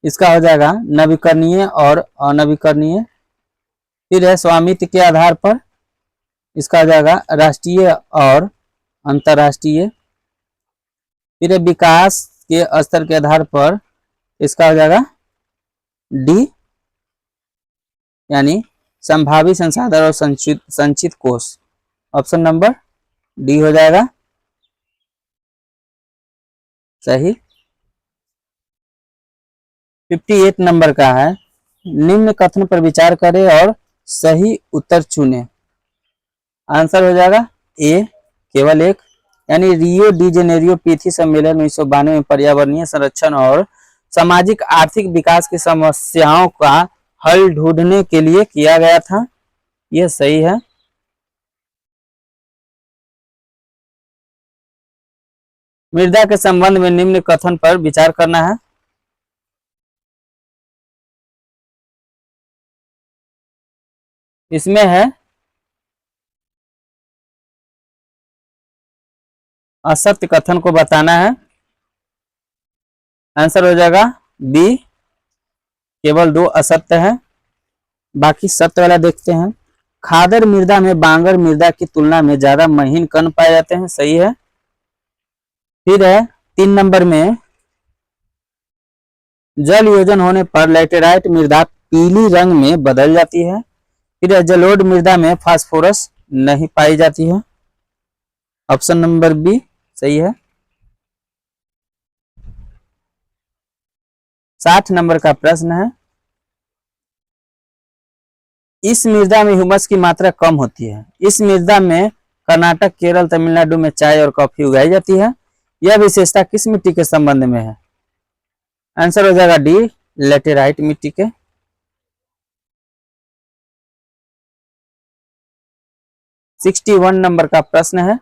इसका हो जाएगा नवीकरणीय और अनवीकरणीय। फिर है स्वामित्व के आधार पर, इसका हो जाएगा राष्ट्रीय और अंतर्राष्ट्रीय। फिर है विकास के स्तर के आधार पर, इसका हो जाएगा डी, यानी संभावित संसाधन और संचित कोष। ऑप्शन नंबर डी हो जाएगा सही। 58 नंबर का है, निम्न कथन पर विचार करें और सही उत्तर चुने। आंसर हो जाएगा ए, केवल एक, यानी रियो डी जेनेरियो पीथी सम्मेलन 1992 में पर्यावरणीय संरक्षण और सामाजिक आर्थिक विकास की समस्याओं का हल ढूंढने के लिए किया गया था। यह सही है। मृदा के संबंध में निम्न कथन पर विचार करना है। इसमें है असत्य कथन को बताना है। आंसर हो जाएगा बी, केवल 2 असत्य है, बाकी सत्य वाला देखते हैं। खादर मृदा में बांगर मृदा की तुलना में ज्यादा महीन कण पाए जाते हैं, सही है। फिर है 3 नंबर में, जल योजन होने पर लैटेराइट मृदा पीली रंग में बदल जाती है। फिर है जलोढ़ मृदा में फास्फोरस नहीं पाई जाती है। ऑप्शन नंबर बी सही है। 60 नंबर का प्रश्न है, इस मृदा में ह्यूमस की मात्रा कम होती है। इस मृदा में कर्नाटक, केरल, तमिलनाडु में चाय और कॉफी उगाई जाती है। यह विशेषता किस मिट्टी के संबंध में है? आंसर हो जाएगा डी, लेटेराइट मिट्टी के। 61 नंबर का प्रश्न है,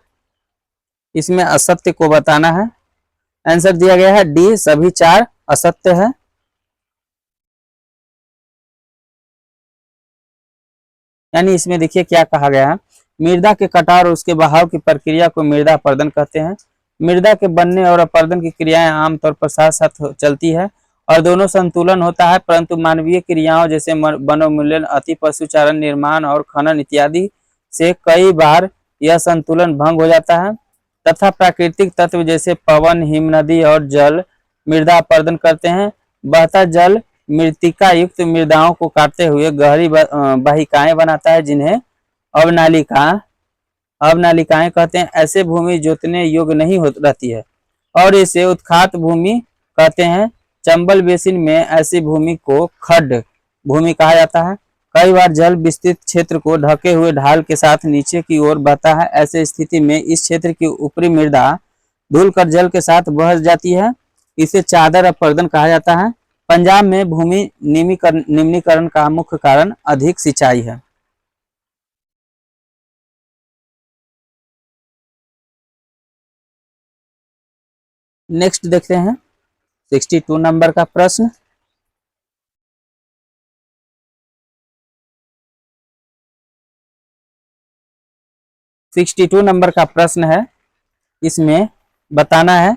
इसमें असत्य को बताना है। आंसर दिया गया है डी, सभी 4 असत्य है। यानी इसमें देखिए क्या कहा गया है, मृदा के कटाव और उसके बहाव की प्रक्रिया को मृदा अपरदन कहते हैं। मृदा के बनने और अपरदन की क्रियाएं आमतौर पर साथ साथ चलती है और दोनों संतुलन होता है, परंतु मानवीय क्रियाओं जैसे वनोन्मूलन, अति पशुचारण, निर्माण और खनन इत्यादि से कई बार यह संतुलन भंग हो जाता है तथा प्राकृतिक तत्व जैसे पवन, हिमनदी और जल मृदा अपरदन करते हैं। बहता जल मृत्तिका युक्त मृदाओं को काटते हुए गहरी वाहिकाएं बनाता है, जिन्हें अवनालिकाएं कहते हैं। ऐसे भूमि जोतने योग्य नहीं रहती है और इसे उत्खात भूमि कहते हैं। चंबल बेसिन में ऐसी भूमि को खड्ड भूमि कहा जाता है। कई बार जल विस्तृत क्षेत्र को ढके हुए ढाल के साथ नीचे की ओर बहता है। ऐसे स्थिति में इस क्षेत्र की ऊपरी मृदा धुलकर जल के साथ बह जाती है। इसे चादर अपरदन कहा जाता है। पंजाब में भूमि निम्नीकरण का मुख्य कारण अधिक सिंचाई है। नेक्स्ट देखते हैं 62 नंबर का प्रश्न, नंबर का प्रश्न है, इसमें बताना है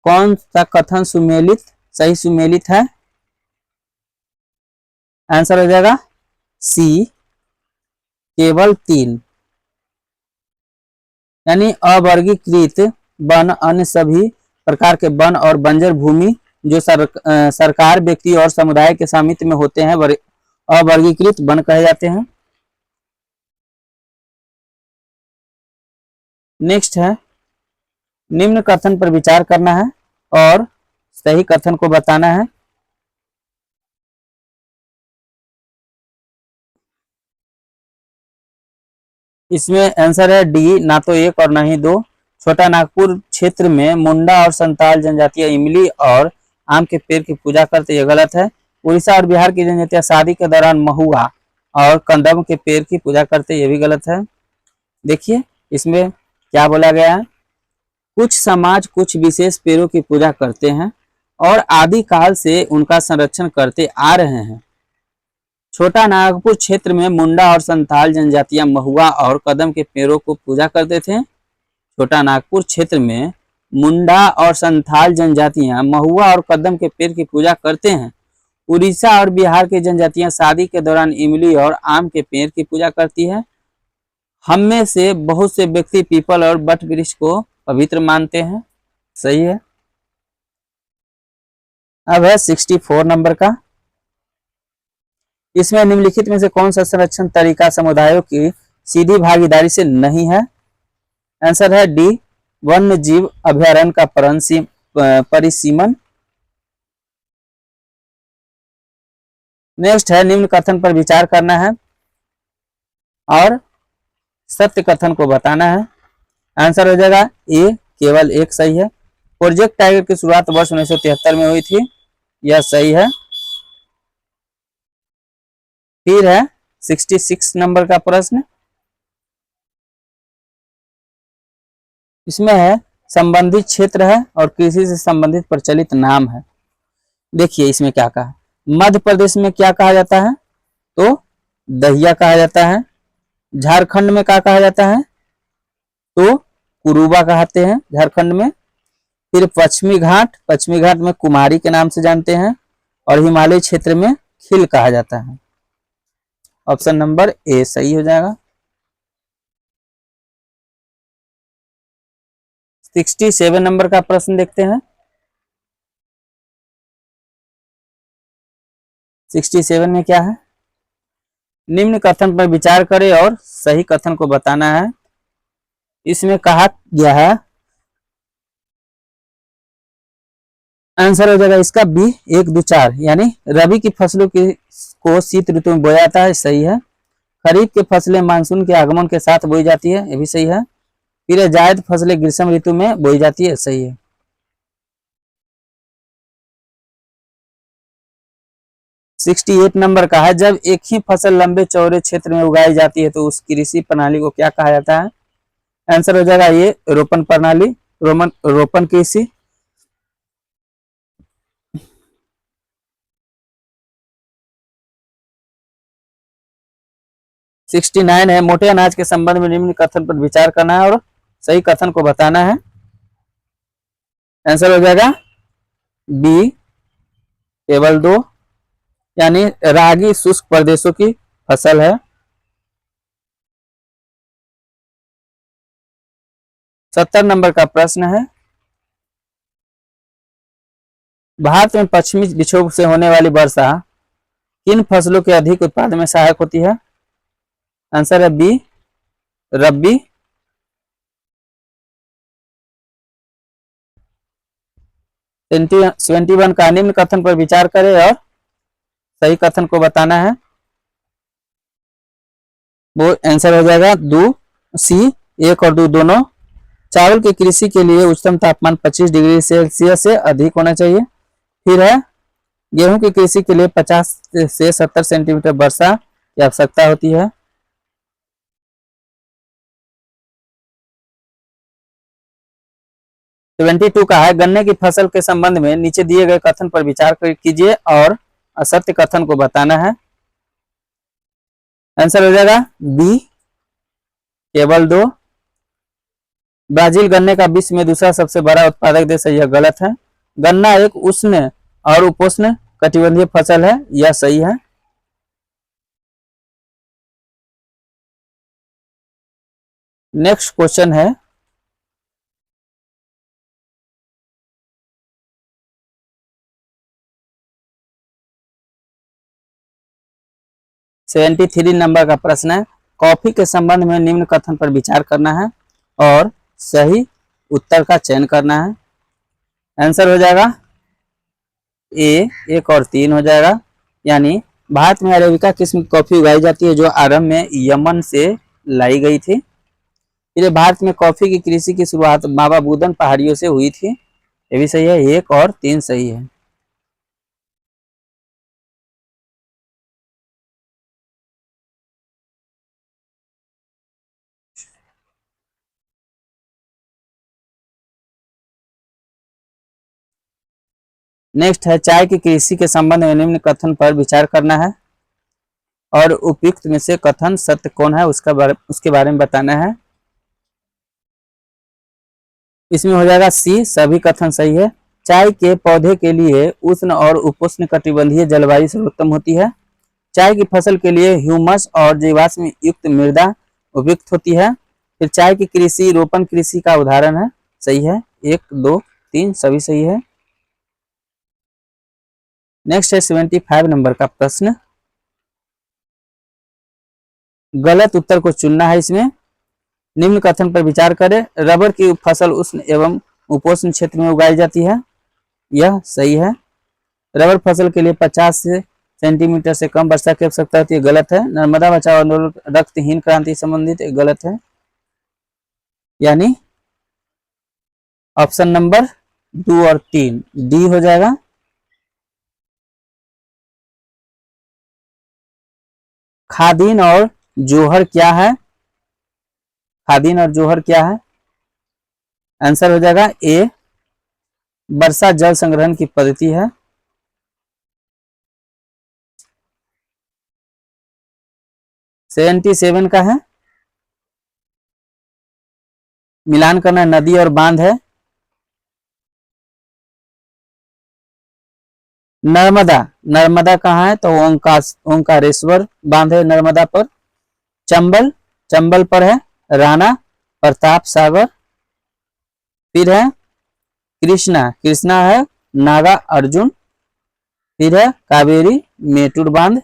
कौन सा कथन सही सुमेलित है। आंसर हो जाएगा सी, केवल 3, यानी अवर्गीकृत वन अन्य सभी प्रकार के वन और बंजर भूमि जो सरकार, व्यक्ति और समुदाय के स्वामित्व में होते हैं अवर्गीकृत वन कहे जाते हैं। नेक्स्ट है, निम्न कथन पर विचार करना है और सही कथन को बताना है। इसमें आंसर है डी, ना तो 1 और ना ही 2। छोटा नागपुर क्षेत्र में मुंडा और संताल जनजातियां इमली और आम के पेड़ की पूजा करते, यह गलत है। उड़ीसा और बिहार की जनजातियां शादी के दौरान महुआ और कंदम के पेड़ की पूजा करते, यह भी गलत है। देखिए इसमें क्या बोला गया है, कुछ समाज कुछ विशेष पेड़ों की पूजा करते हैं और आदिकाल से उनका संरक्षण करते आ रहे हैं। छोटा नागपुर क्षेत्र में मुंडा और संथाल जनजातियां महुआ और कदम के पेड़ों को पूजा करते थे। छोटा नागपुर क्षेत्र में मुंडा और संथाल जनजातियां महुआ और कदम के पेड़ की पूजा करते हैं। उड़ीसा और बिहार की जनजातियां शादी के दौरान इमली और आम के पेड़ की पूजा करती है। हम में से बहुत से व्यक्ति पीपल और बट वृक्ष को पवित्र मानते हैं, सही है। अब है 64 नंबर का, इसमें निम्नलिखित में से कौन सा संरक्षण तरीका समुदायों की सीधी भागीदारी से नहीं है? आंसर है डी, वन्य जीव अभयारण्य का परिसीमन। नेक्स्ट है निम्न कथन पर विचार करना है और सत्य कथन को बताना है। आंसर हो जाएगा ए, केवल एक सही है। प्रोजेक्ट टाइगर की शुरुआत वर्ष 1973 में हुई थी, यह सही है। फिर है 66 नंबर का प्रश्न, इसमें है संबंधित क्षेत्र है और कृषि से संबंधित प्रचलित नाम है। देखिए इसमें क्या कहा, मध्य प्रदेश में क्या कहा जाता है, तो दहिया कहा जाता है। झारखंड में क्या कहा जाता है, तो कुरुबा कहते हैं झारखंड में। फिर पश्चिमी घाट में कुमारी के नाम से जानते हैं और हिमालय क्षेत्र में खिल कहा जाता है। ऑप्शन नंबर ए सही हो जाएगा। 67 नंबर का प्रश्न देखते हैं। 67 में क्या है, निम्न कथन पर विचार करें और सही कथन को बताना है। इसमें कहा गया है, आंसर हो जाएगा इसका बी 1, 2, 4, यानी रबी की फसलों को शीत ऋतु में बोया जाता है, सही है। खरीफ की फसलें मानसून के आगमन के साथ बोई जाती है, ये भी सही है। फिर जायद फसलें ग्रीष्म ऋतु में बोई जाती है, सही है। सिक्सटी 68 नंबर का है, जब एक ही फसल लंबे चौड़े क्षेत्र में उगाई जाती है तो उस कृषि प्रणाली को क्या कहा जाता है। आंसर हो जाएगा ये रोपण प्रणाली, रोपण कृषि। सिक्सटी 69 है, मोटे अनाज के संबंध में निम्न कथन पर विचार करना है और सही कथन को बताना है। आंसर हो जाएगा बी, केवल 2, यानी रागी शुष्क प्रदेशों की फसल है। 70 नंबर का प्रश्न है, भारत में पश्चिमी विक्षोभ से होने वाली वर्षा किन फसलों के अधिक उत्पादन में सहायक होती है। आंसर है बी, रबी। सेवेंटी वन का निम्न कथन पर विचार करें और सही कथन को बताना है। वो आंसर हो जाएगा दो, सी, 1 और 2 दोनों। चावल की कृषि के लिए उच्चतम तापमान 25 डिग्री सेल्सियस से अधिक होना चाहिए। फिर है गेहूं की कृषि के लिए 50 से 70 सेंटीमीटर वर्षा की आवश्यकता होती है। सेवेंटी 2 का है, गन्ने की फसल के संबंध में नीचे दिए गए कथन पर विचार कीजिए और असत्य कथन को बताना है। आंसर हो जाएगा बी, केवल 2। ब्राजील गन्ने का विश्व में दूसरा सबसे बड़ा उत्पादक देश है, यह गलत है। गन्ना एक उष्ण और उपोष्ण कटिबंधीय फसल है, यह सही है। नेक्स्ट क्वेश्चन है, सेवेंटी 3 नंबर का प्रश्न है, कॉफी के संबंध में निम्न कथन पर विचार करना है और सही उत्तर का चयन करना है। आंसर हो जाएगा ए, 1 और 3 हो जाएगा, यानी भारत में अरेबिका किस्म की कॉफी उगाई जाती है जो आरंभ में यमन से लाई गई थी। फिर भारत में कॉफी की कृषि की शुरुआत बाबा बुदन पहाड़ियों से हुई थी, ये भी सही है। 1 और 3 सही है। नेक्स्ट है, चाय की कृषि के संबंध में निम्न कथन पर विचार करना है और उपयुक्त में से कथन सत्य कौन है उसके बारे में बताना है। इसमें हो जाएगा सी, सभी कथन सही है। चाय के पौधे के लिए उष्ण और उपोष्ण कटिबंधीय जलवायु सर्वोत्तम होती है। चाय की फसल के लिए ह्यूमस और जीवाश्म युक्त मृदा उपयुक्त होती है। फिर चाय की कृषि रोपण कृषि का उदाहरण है, सही है। 1, 2, 3 सभी सही है। नेक्स्ट है 75 नंबर का प्रश्न, गलत उत्तर को चुनना है। इसमें निम्न कथन पर विचार करें, रबर की फसल उष्ण एवं उपोष्ण क्षेत्र में उगाई जाती है, यह सही है। रबर फसल के लिए 50 से सेंटीमीटर से कम वर्षा की आवश्यकता होती है, गलत है। नर्मदा बचाओ आंदोलन रक्तहीन क्रांति संबंधित, गलत है। यानी ऑप्शन नंबर 2 और 3 डी हो जाएगा। खादीन और जोहर क्या है? खादीन और जोहर क्या है? आंसर हो जाएगा ए, वर्षा जल संग्रहण की पद्धति है। सेवन का है, मिलान करना नदी और बांध है। नर्मदा, नर्मदा कहाँ है? तो ओंकारेश्वर बांध है नर्मदा पर। चंबल, चंबल पर है राणा प्रताप सागर। फिर है कृष्णा, कृष्णा है नागा अर्जुन। फिर है कावेरी मेटूर बांध।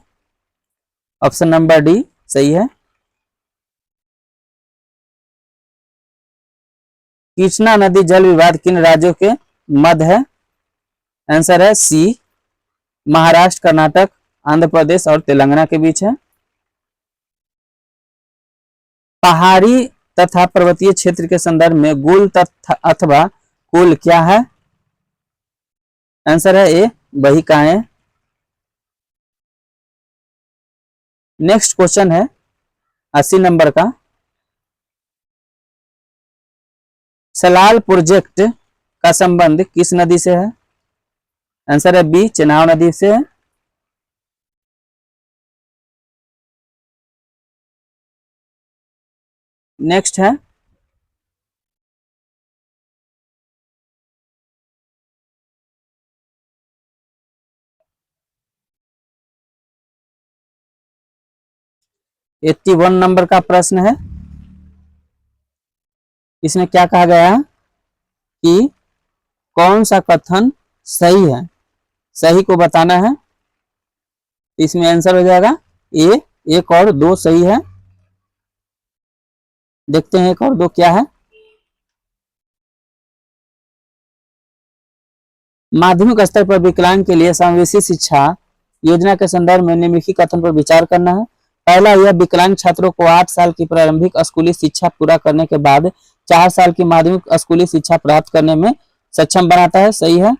ऑप्शन नंबर डी सही है। कृष्णा नदी जल विवाद किन राज्यों के मध्य है? आंसर है सी, महाराष्ट्र, कर्नाटक, आंध्र प्रदेश और तेलंगाना के बीच है। पहाड़ी तथा पर्वतीय क्षेत्र के संदर्भ में गुल तथा अथवा कुल क्या है? आंसर है ए, बहिकाएं। नेक्स्ट क्वेश्चन है 80 नंबर का। सलाल प्रोजेक्ट का संबंध किस नदी से है? आंसर है बी, चेनाब नदी से है। नेक्स्ट है 81 नंबर का प्रश्न है। इसमें क्या कहा गया है कि कौन सा कथन सही है? सही को बताना है। इसमें आंसर हो जाएगा ए, 1 और 2 सही है। देखते हैं 1 और 2 क्या है। माध्यमिक स्तर पर विकलांग के लिए समावेशी शिक्षा योजना के संदर्भ में निम्नलिखित कथन पर विचार करना है। पहला, यह विकलांग छात्रों को 8 साल की प्रारंभिक स्कूली शिक्षा पूरा करने के बाद 4 साल की माध्यमिक स्कूली शिक्षा प्राप्त करने में सक्षम बनाता है, सही है।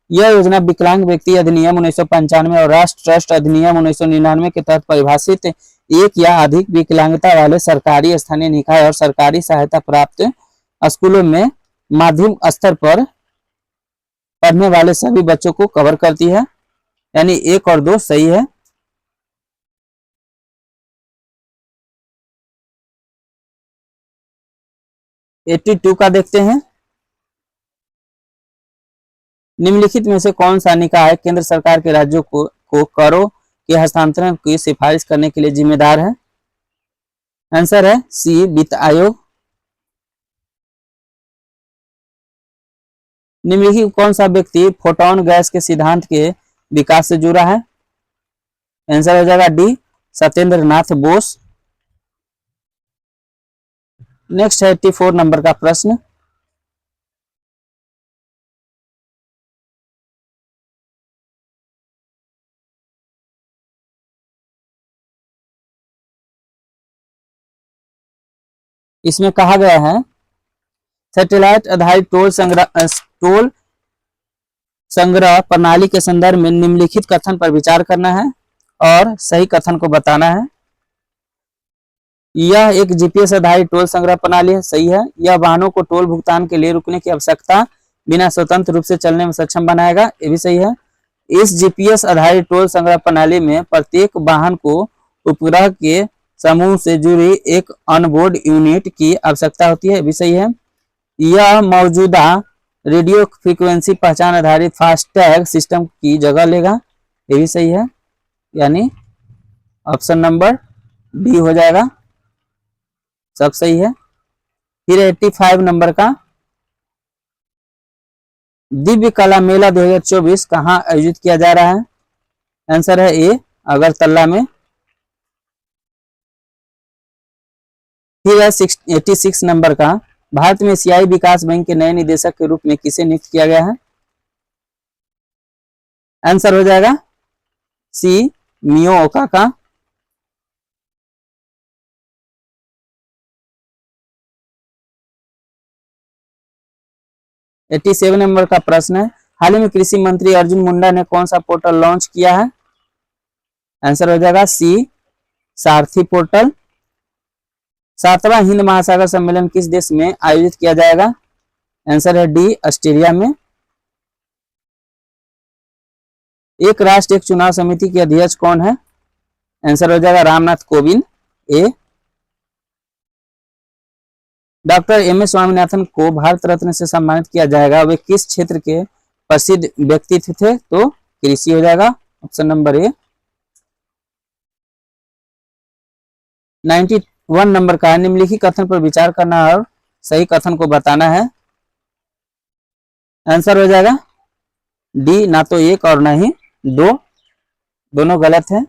यह योजना विकलांग व्यक्ति अधिनियम 1995 और राष्ट्रीय ट्रस्ट अधिनियम 1999 के तहत परिभाषित एक या अधिक विकलांगता वाले सरकारी, स्थानीय निकाय और सरकारी सहायता प्राप्त स्कूलों में माध्यमिक स्तर पर पढ़ने वाले सभी बच्चों को कवर करती है। यानी 1 और 2 सही है। एट्टी 2 का देखते हैं। निम्नलिखित में से कौन सा निकाय केंद्र सरकार के राज्यों को करों के हस्तांतरण की सिफारिश करने के लिए जिम्मेदार है? आंसर है सी, वित्त आयोग। निम्नलिखित कौन सा व्यक्ति फोटोन गैस के सिद्धांत के विकास से जुड़ा है? आंसर हो जाएगा डी, सत्येंद्र नाथ बोस। नेक्स्ट है 84 नंबर का प्रश्न। इसमें कहा गया है सैटेलाइट आधारित टोल संग्रह प्रणाली के संदर्भ में निम्नलिखित कथन पर विचार करना है और सही कथन को बताना है। यह एक जीपीएस आधारित टोल संग्रह प्रणाली है, सही है। यह वाहनों को टोल भुगतान के लिए रुकने की आवश्यकता बिना स्वतंत्र रूप से चलने में सक्षम बनाएगा, ये भी सही है। इस जीपीएस आधारित टोल संग्रह प्रणाली में प्रत्येक वाहन को उपग्रह के समूह से जुड़ी एक ऑनबोर्ड यूनिट की आवश्यकता होती है, भी सही है। यह मौजूदा रेडियो फ्रीक्वेंसी पहचान आधारित फास्टैग सिस्टम की जगह लेगा, ये भी सही है। यानी ऑप्शन नंबर डी हो जाएगा, सब सही है। फिर 85 नंबर का दिव्य कला मेला 2024 कहाँ आयोजित किया जा रहा है? आंसर है ए, अगरतला में। फिर है 86 नंबर का भारत में एशियाई विकास बैंक के नए निदेशक के रूप में किसे नियुक्त किया गया है? आंसर हो जाएगा सी, मियो ओकाका। 87 नंबर का प्रश्न है, हाल ही में कृषि मंत्री अर्जुन मुंडा ने कौन सा पोर्टल लॉन्च किया है? आंसर हो जाएगा सी, सारथी पोर्टल। 7वां हिंद महासागर सम्मेलन किस देश में आयोजित किया जाएगा? आंसर है डी, ऑस्ट्रेलिया में। एक राष्ट्र एक चुनाव समिति के अध्यक्ष कौन है? आंसर हो जाएगा रामनाथ कोविंद, ए। डॉक्टर एम एस स्वामीनाथन को भारत रत्न से सम्मानित किया जाएगा, वे किस क्षेत्र के प्रसिद्ध व्यक्तित्व थे? तो कृषि हो जाएगा, ऑप्शन नंबर ए। 91 नंबर का है, निम्नलिखित कथन पर विचार करना और सही कथन को बताना है। आंसर हो जाएगा डी, ना तो एक और ना ही दो, दोनों गलत है।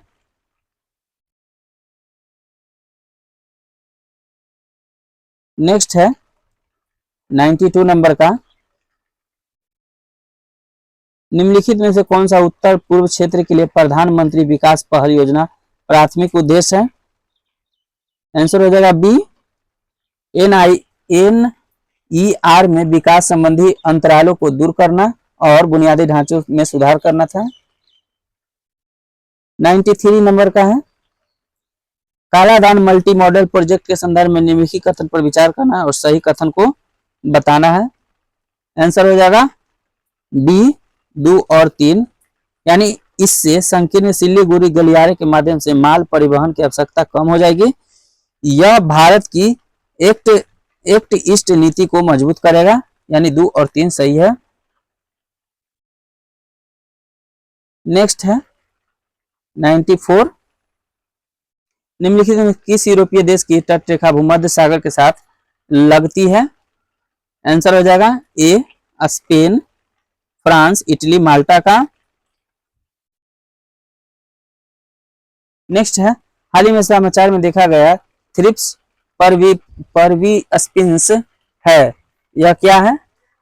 नेक्स्ट है 92 नंबर का, निम्नलिखित में से कौन सा उत्तर पूर्व क्षेत्र के लिए प्रधानमंत्री विकास पहल योजना प्राथमिक उद्देश्य है? आंसर हो जाएगा बी, NER में विकास संबंधी अंतरालों को दूर करना और बुनियादी ढांचों में सुधार करना था। 93 नंबर का है, कालादान मल्टी मॉडल प्रोजेक्ट के संदर्भ में निम्नलिखित कथन पर विचार करना और सही कथन को बताना है। आंसर हो जाएगा बी, 2 और 3, यानी इससे संकीर्ण सिल्लीगुड़ी गलियारे के माध्यम से माल परिवहन की आवश्यकता कम हो जाएगी। यह भारत की एक्ट ईस्ट नीति को मजबूत करेगा, यानी 2 और 3 सही है। नेक्स्ट है 94, निम्नलिखित में किस यूरोपीय देश की तटरेखा भूमध्य सागर के साथ लगती है? आंसर हो जाएगा ए, स्पेन, फ्रांस, इटली, माल्टा का। नेक्स्ट है, हाल ही में समाचार में देखा गया थ्रिप्स परवीस्पिंस है, यह क्या है?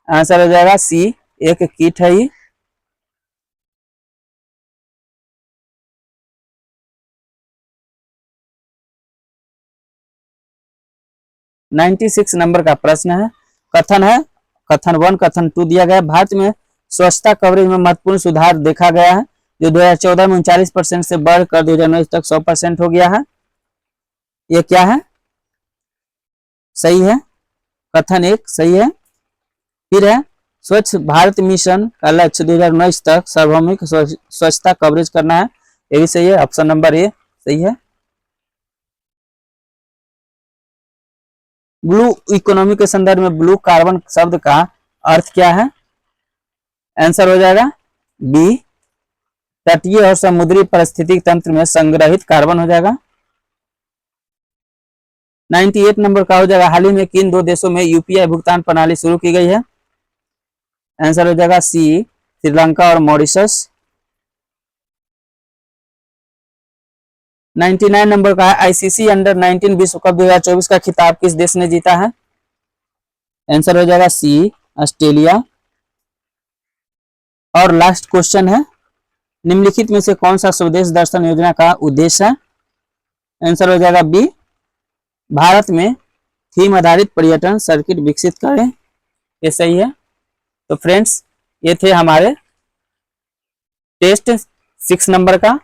आंसर हो जाएगा सी, एक कीट है ये। नाइन्टी 96 नंबर का प्रश्न है, कथन 1, कथन 2 दिया गया। भारत में स्वच्छता कवरेज में महत्वपूर्ण सुधार देखा गया है, जो 2014 में 39% से बढ़कर 2019 तक 100% हो गया है। यह क्या है? सही है, कथन 1 सही है। फिर है, स्वच्छ भारत मिशन का लक्ष्य 2019 तक सार्वभौमिक स्वच्छता कवरेज करना है, यही सही है, ऑप्शन नंबर ए सही है। ब्लू इकोनॉमी के संदर्भ में ब्लू कार्बन शब्द का अर्थ क्या है? आंसर हो जाएगा बी, तटीय और समुद्री पारिस्थितिक तंत्र में संग्रहित कार्बन हो जाएगा। 98 नंबर का हो जाएगा, हाल ही में किन 2 देशों में यूपीआई भुगतान प्रणाली शुरू की गई है? आंसर हो जाएगा सी, श्रीलंका और मॉरिशस। 99 नंबर का है, आईसीसी अंडर-19 विश्व कप 2024 का खिताब किस देश ने जीता है? आंसर हो जाएगा सी, ऑस्ट्रेलिया। और लास्ट क्वेश्चन है, निम्नलिखित में से कौन सा स्वदेश दर्शन योजना का उद्देश्य है? आंसर हो जाएगा बी, भारत में थीम आधारित पर्यटन सर्किट विकसित करें, ये सही है। तो फ्रेंड्स, ये थे हमारे टेस्ट 6 नंबर का।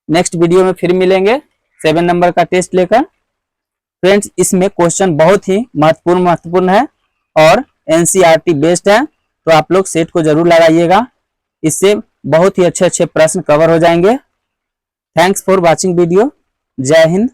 नेक्स्ट वीडियो में फिर मिलेंगे 7 नंबर का टेस्ट लेकर। फ्रेंड्स, इसमें क्वेश्चन बहुत ही महत्वपूर्ण है और एनसीईआरटी बेस्ड है, तो आप लोग सेट को जरूर लगाइएगा, इससे बहुत ही अच्छे प्रश्न कवर हो जाएंगे। Thanks for watching video. जय हिंद।